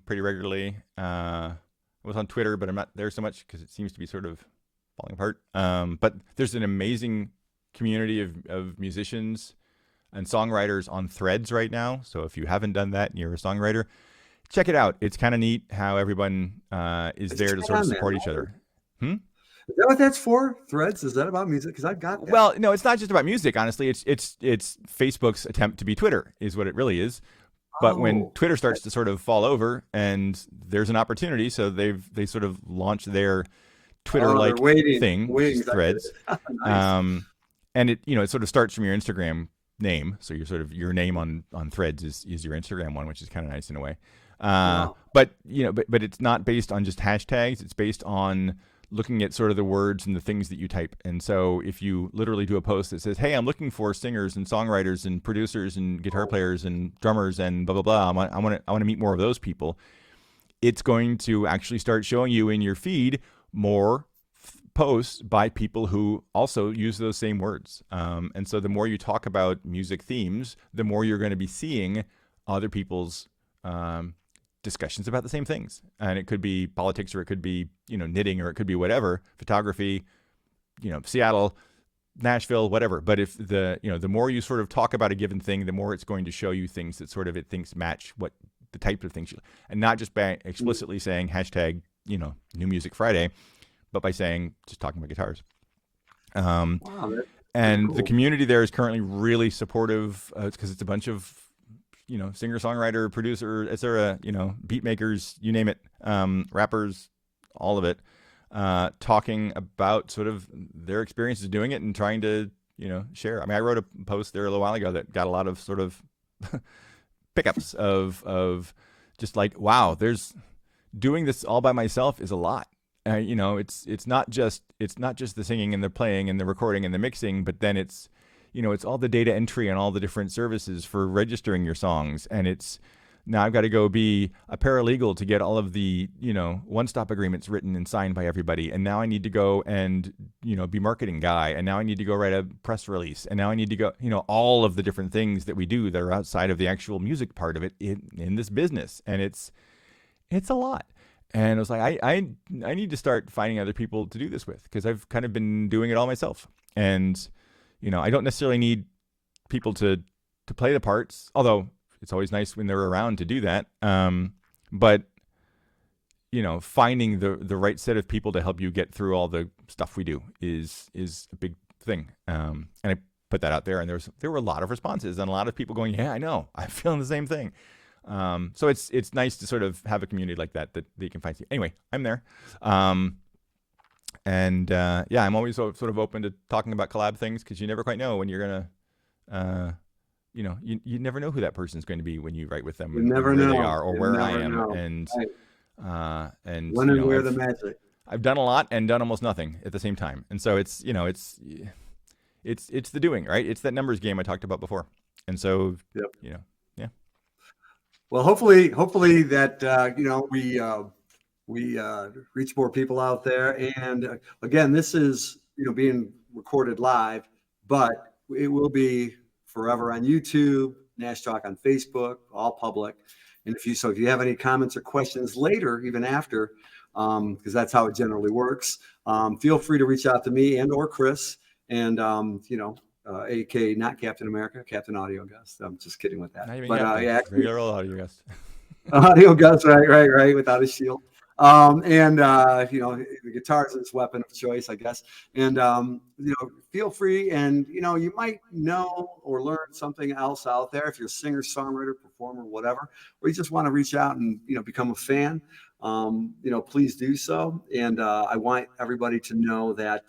pretty regularly. I was on Twitter, but I'm not there so much because it seems to be sort of falling apart. But there's an amazing community of musicians and songwriters on Threads right now. So if you haven't done that and you're a songwriter, check it out. It's kind of neat how everyone is there to sort of support each other. Is that what that's for? Threads? Is that about music? Because I've got that. Well, no, it's not just about music. Honestly, it's Facebook's attempt to be Twitter, is what it really is. But when Twitter starts to sort of fall over, and there's an opportunity, so they sort of launched their Twitter-like thing, which is Threads. Nice. And it sort of starts from your Instagram name, so your name on Threads is your Instagram one, which is kind of nice in a way. But it's not based on just hashtags. It's based on looking at sort of the words and the things that you type. And so if you literally do a post that says, hey, I'm looking for singers and songwriters and producers and guitar players and drummers and blah, blah, blah, I want to meet more of those people, it's going to actually start showing you in your feed more posts by people who also use those same words. And so the more you talk about music themes, the more you're going to be seeing other people's discussions about the same things. And it could be politics, or it could be, knitting, or it could be whatever, photography, Seattle, Nashville, whatever. But if the more you sort of talk about a given thing, the more it's going to show you things that sort of it thinks match what the type of things and not just by explicitly saying hashtag, New Music Friday, but by saying, just talking about guitars. Wow, and cool. The community there is currently really supportive because it's a bunch of singer, songwriter, producer, etc., beat makers, you name it, rappers, all of it, talking about sort of their experiences doing it and trying to, share. I mean, I wrote a post there a little while ago that got a lot of sort of pickups of just like, wow, there's doing this all by myself is a lot. It's not just the singing and the playing and the recording and the mixing, but then it's all the data entry and all the different services for registering your songs. And it's Now I've got to go be a paralegal to get all of the, one-stop agreements written and signed by everybody. And now I need to go and, be marketing guy. And now I need to go write a press release. And now I need to go, all of the different things that we do that are outside of the actual music part of it in this business. And it's a lot. And I was like, I need to start finding other people to do this with, because I've kind of been doing it all myself. And, I don't necessarily need people to play the parts, although it's always nice when they're around to do that. But finding the right set of people to help you get through all the stuff we do is a big thing. And I put that out there, and there were a lot of responses and a lot of people going, yeah, I know, I'm feeling the same thing. So it's nice to sort of have a community like that you can find. Anyway, I'm there. I'm always sort of open to talking about collab things, because you never quite know when you're gonna, you never know who that person's going to be when you write with them, You never where know. they are or You where I never am, know. and Right. and When and where the magic. I've done a lot and done almost nothing at the same time, and so it's the doing, right? It's that numbers game I talked about before, and so Yep. yeah. Well, hopefully that we reach more people out there. And again, this is being recorded live, but it will be forever on YouTube, Nash Talk on Facebook, all public. And if you have any comments or questions later, even after, because that's how it generally works, feel free to reach out to me and or Chris, and AK not Captain America, Captain Audio Guest. I'm just kidding with that. Not even But Captain, regular old audio guest. Audio Guest, right, without a shield. The guitar is his weapon of choice, I guess. And feel free, and you might know or learn something else out there if you're a singer, songwriter, performer, whatever, or you just want to reach out and become a fan. Please do so. And I want everybody to know that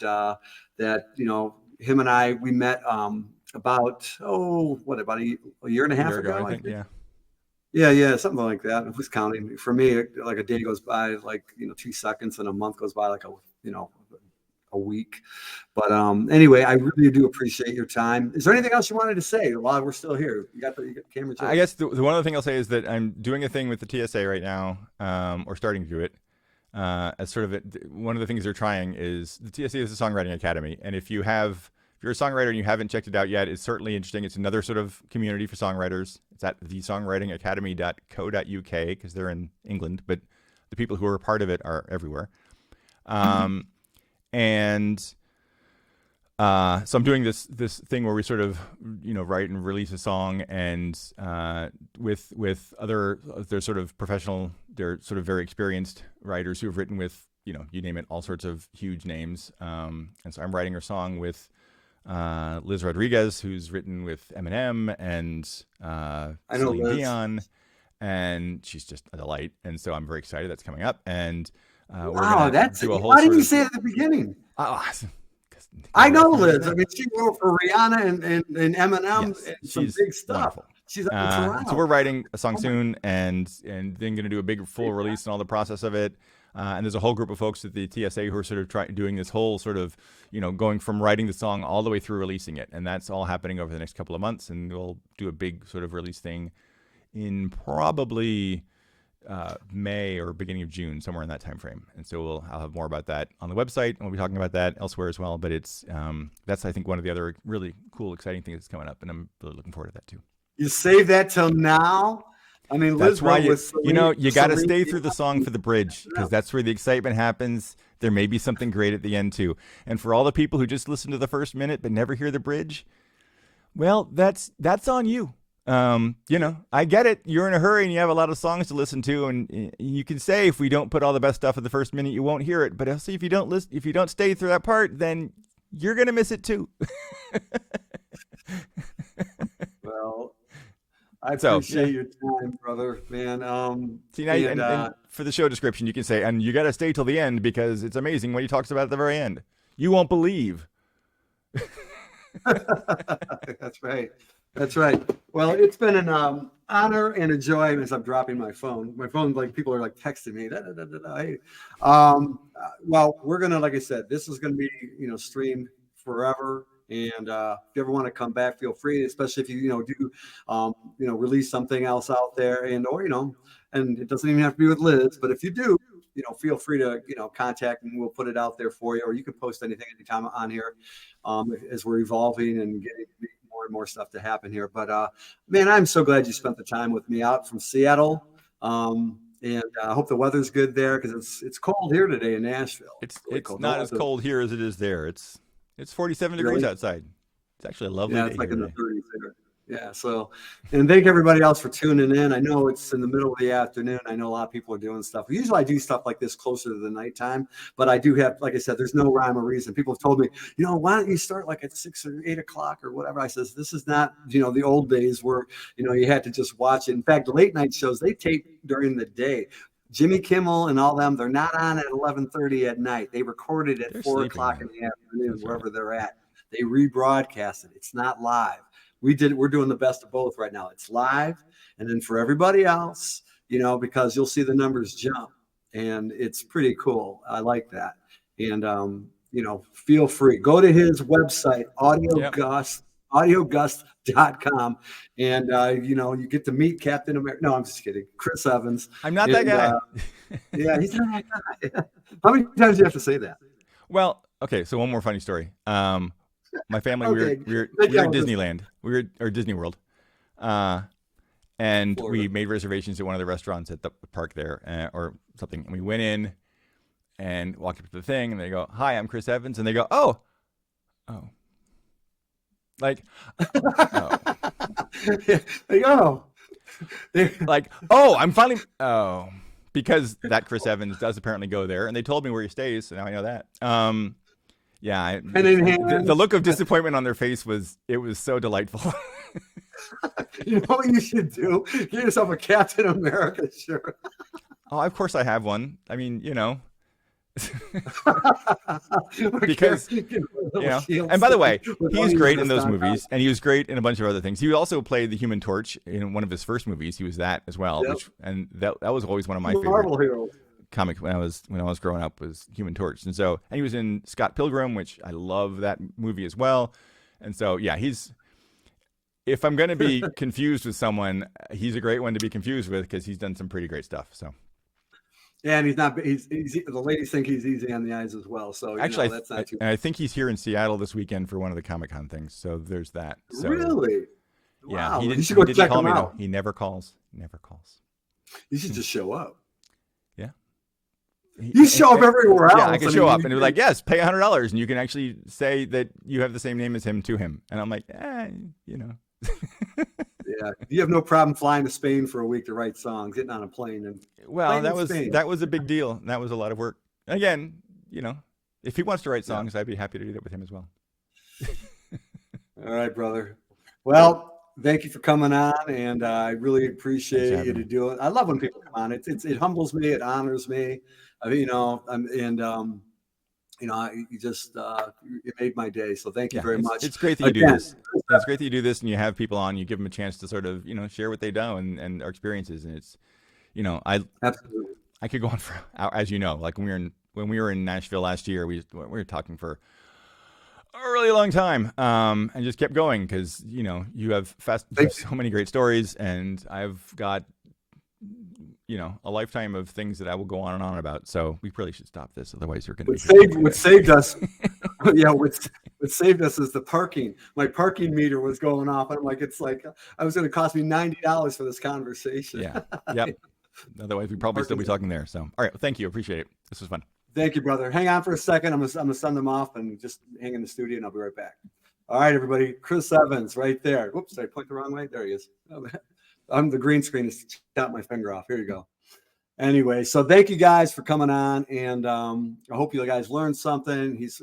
him and I, we met about a year and a half ago, I think. Yeah. Yeah, something like that. Who's counting? For me, like a day goes by like 2 seconds, and a month goes by like a week. But anyway, I really do appreciate your time. Is there anything else you wanted to say while we're still here? You got the camera. I guess the one other thing I'll say is that I'm doing a thing with the TSA right now, or starting to do it. As sort of one of the things they're trying is the TSA is a songwriting academy, and if you're a songwriter and you haven't checked it out yet, it's certainly interesting. It's another sort of community for songwriters. It's at thesongwritingacademy.co.uk, because they're in England, but the people who are a part of it are everywhere. So I'm doing this thing where we sort of write and release a song, and with other, they're sort of professional, they're sort of very experienced writers who have written with you name it, all sorts of huge names. And so I'm writing a song with Liz Rodriguez, who's written with Eminem and Celine Dion, and she's just a delight. And so I'm very excited that's coming up. And we're gonna do a whole. Why didn't you say it at the beginning? I know Liz. I mean, she wrote for Rihanna and Eminem, yes, and some big stuff. Wonderful. She's up in Toronto. So we're writing a song soon, and then going to do a big full release and all the process of it. And there's a whole group of folks at the TSA who are sort of doing this whole sort of, going from writing the song all the way through releasing it. And that's all happening over the next couple of months. And we'll do a big sort of release thing in probably May or beginning of June, somewhere in that time frame. And so I'll have more about that on the website, and we'll be talking about that elsewhere as well. But it's that's, I think, one of the other really cool, exciting things that's coming up. And I'm really looking forward to that too. You save that till now? I mean, Liz, that's why you got to Celine, stay through the song for the bridge, because that's where the excitement happens. There may be something great at the end too. And for all the people who just listen to the first minute but never hear the bridge, well, that's on you. I get it. You're in a hurry and you have a lot of songs to listen to, and you can say if we don't put all the best stuff at the first minute, you won't hear it. But I'll see if you don't stay through that part, then you're gonna miss it too. Well, I appreciate your time, brother, man. See, now, and for the show description, you can say, and you got to stay till the end because it's amazing what he talks about at the very end. You won't believe. That's right. That's right. Well, it's been an honor and a joy as I'm dropping my phone. My phone, like, people are like texting me. Well, we're going to, like I said, this is going to be, streamed forever And if you ever want to come back, feel free, especially if you, do, release something else out there, or, and it doesn't even have to be with Liz, but if you do, feel free to, contact and we'll put it out there for you, or you can post anything anytime on here, as we're evolving and getting more and more stuff to happen here. But man, I'm so glad you spent the time with me out from Seattle. And I hope the weather's good there, because it's cold here today in Nashville. It's really it's cold. not as cold here as it is there. It's 47 degrees Really? outside. It's actually a lovely Yeah, day it's like here in the today. 30s there. Yeah. So, and thank everybody else for tuning in. I know it's in the middle of the afternoon. I know a lot of people are doing stuff. Usually I do stuff like this closer to the nighttime, but I do have, like I said, there's no rhyme or reason. People have told me, why don't you start like at 6 or 8 o'clock or whatever? I says, this is not, the old days where, you had to just watch it. In fact, the late night shows, they tape during the day. Jimmy Kimmel and all them, they're not on at 11:30 at night. They record it at They're 4 sleeping, o'clock man. in the afternoon, That's wherever they're at. They rebroadcast it. It's not live. We're doing the best of both right now. It's live, and then for everybody else, because you'll see the numbers jump, and it's pretty cool. I like that. And feel free. Go to his website, Yep. audiogust.com, and you get to meet Captain America. No, I'm just kidding. Chris Evans. I'm not that guy. Yeah, he's not that guy. How many times do you have to say that? Well, okay. So one more funny story. My family, Okay. we were Thank you. at Disneyland. Or Disney World, and Florida. we made reservations at one of the restaurants at the park there, or something. And we went in and walked up to the thing, and they go, "Hi, I'm Chris Evans," and they go, "Oh, like, oh." They go. Like, oh, I'm finally, oh, because that Chris Evans does apparently go there, and they told me where he stays, so now I know that. Yeah, the look of disappointment on their face was so delightful. You know what you should do? Get yourself a Captain America shirt. Oh, of course I have one. I mean, because and by the way, he's great in those movies, and he was great in a bunch of other things. He also played the Human Torch in one of his first movies. He was that as well, Yep. and that was always one of my Marvel favorite heroes. comics when I was growing up, was Human Torch. And he was in Scott Pilgrim, which I love that movie as well. And so yeah, if I'm going to be confused with someone, he's a great one to be confused with, because he's done some pretty great stuff. So. Yeah, and he's the ladies think he's easy on the eyes as well. So Actually, that's not too. and I think he's here in Seattle this weekend for one of the Comic-Con things. So there's that. So, Really? Yeah, Wow. he You didn't, should go he didn't check call him me out. though. He never calls. Never calls. You should just show up. Yeah. You show up everywhere else. Yeah, I can show up mean, and be like, yes, pay $100, and you can actually say that you have the same name as him to him. And I'm like, Yeah, you have no problem flying to Spain for a week to write songs, getting on a plane, and Well, playing in Spain. that was a big deal. That was a lot of work. Again, if he wants to write songs, I'd be happy to do that with him as well. All right, brother. Well, thank you for coming on, and I really appreciate you to do it. I love when people come on. It humbles me. It honors me. You just it made my day. So thank you very much. It's great that you do this. It's great that you do this, and you have people on. You give them a chance to sort of share what they know and their experiences. And it's Absolutely. I could go on for, as you know, like when we were in Nashville last year, we were talking for a really long time, and just kept going, because you have so many great stories, and I've got a lifetime of things that I will go on and on about. So we probably should stop this, otherwise you're going to. What saved us, what saved us is the parking. My parking meter was going off. I'm like, it's like I was going to cost me $90 for this conversation. Yeah. Yep. Otherwise, we'd probably still be talking there. So, all right. Well, thank you. Appreciate it. This was fun. Thank you, brother. Hang on for a second. I'm gonna send them off and just hang in the studio, and I'll be right back. All right, everybody. Chris Evans, right there. Whoops, did I point the wrong way? There he is. I'm the green screen is got my finger off. Here you go. Anyway, so thank you guys for coming on, and I hope you guys learned something. He's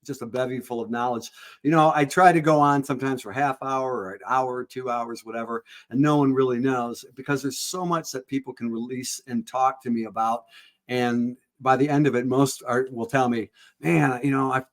just a bevy full of knowledge. I try to go on sometimes for a half hour or an hour, 2 hours, whatever, and no one really knows, because there's so much that people can release and talk to me about. And by the end of it, most will tell me, man,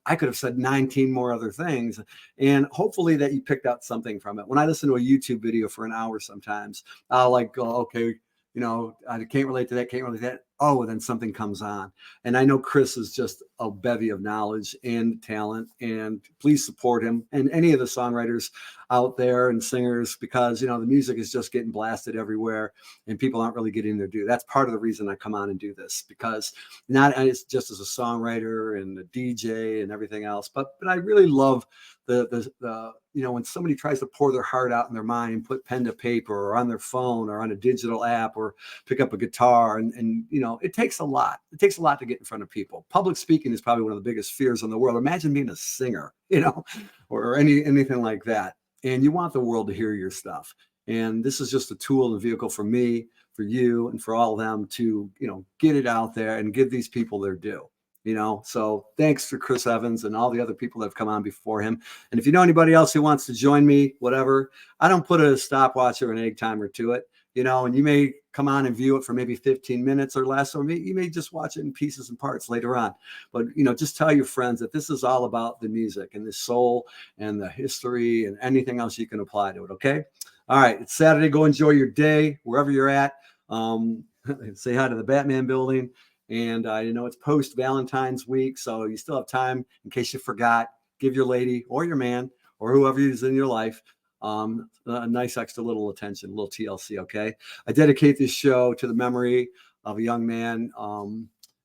I could have said 19 more other things. And hopefully that you picked out something from it. When I listen to a YouTube video for an hour, sometimes I'll go, okay, I can't relate to that, can't relate to that. oh, and then something comes on. And I know Chris is just a bevy of knowledge and talent, and please support him and any of the songwriters out there and singers, because, you know, the music is just getting blasted everywhere and people aren't really getting their due. That's part of the reason I come on and do this, because not it's just as a songwriter and a DJ and everything else, but I really love the you know, when somebody tries to pour their heart out in their mind, put pen to paper or on their phone or on a digital app or pick up a guitar, and you know, it takes a lot. It takes a lot to get in front of people. Public speaking is probably one of the biggest fears in the world. Imagine being a singer, you know, or anything like that. And you want the world to hear your stuff. And this is just a tool and a vehicle for me, for you, and for all of them to, you know, get it out there and give these people their due. You know, so thanks to Chris Evans and all the other people that have come on before him. And if you know anybody else who wants to join me, whatever, I don't put a stopwatch or an egg timer to it, you know, and you may come on and view it for maybe 15 minutes or less, or you may just watch it in pieces and parts later on. But, you know, just tell your friends that this is all about the music and the soul and the history and anything else you can apply to it. Okay. All right. It's Saturday. Go enjoy your day wherever you're at. Say hi to the Batman building. And you know, it's post Valentine's week, so you still have time in case you forgot. Give your lady or your man or whoever is in your life a nice extra little attention, a little TLC. Okay. I dedicate this show to the memory of a young man,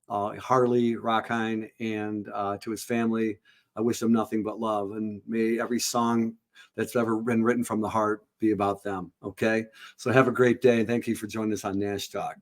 Harley Rockine, and to his family. I wish them nothing but love, and may every song that's ever been written from the heart be about them. Okay. So have a great day, and thank you for joining us on Nash Talk.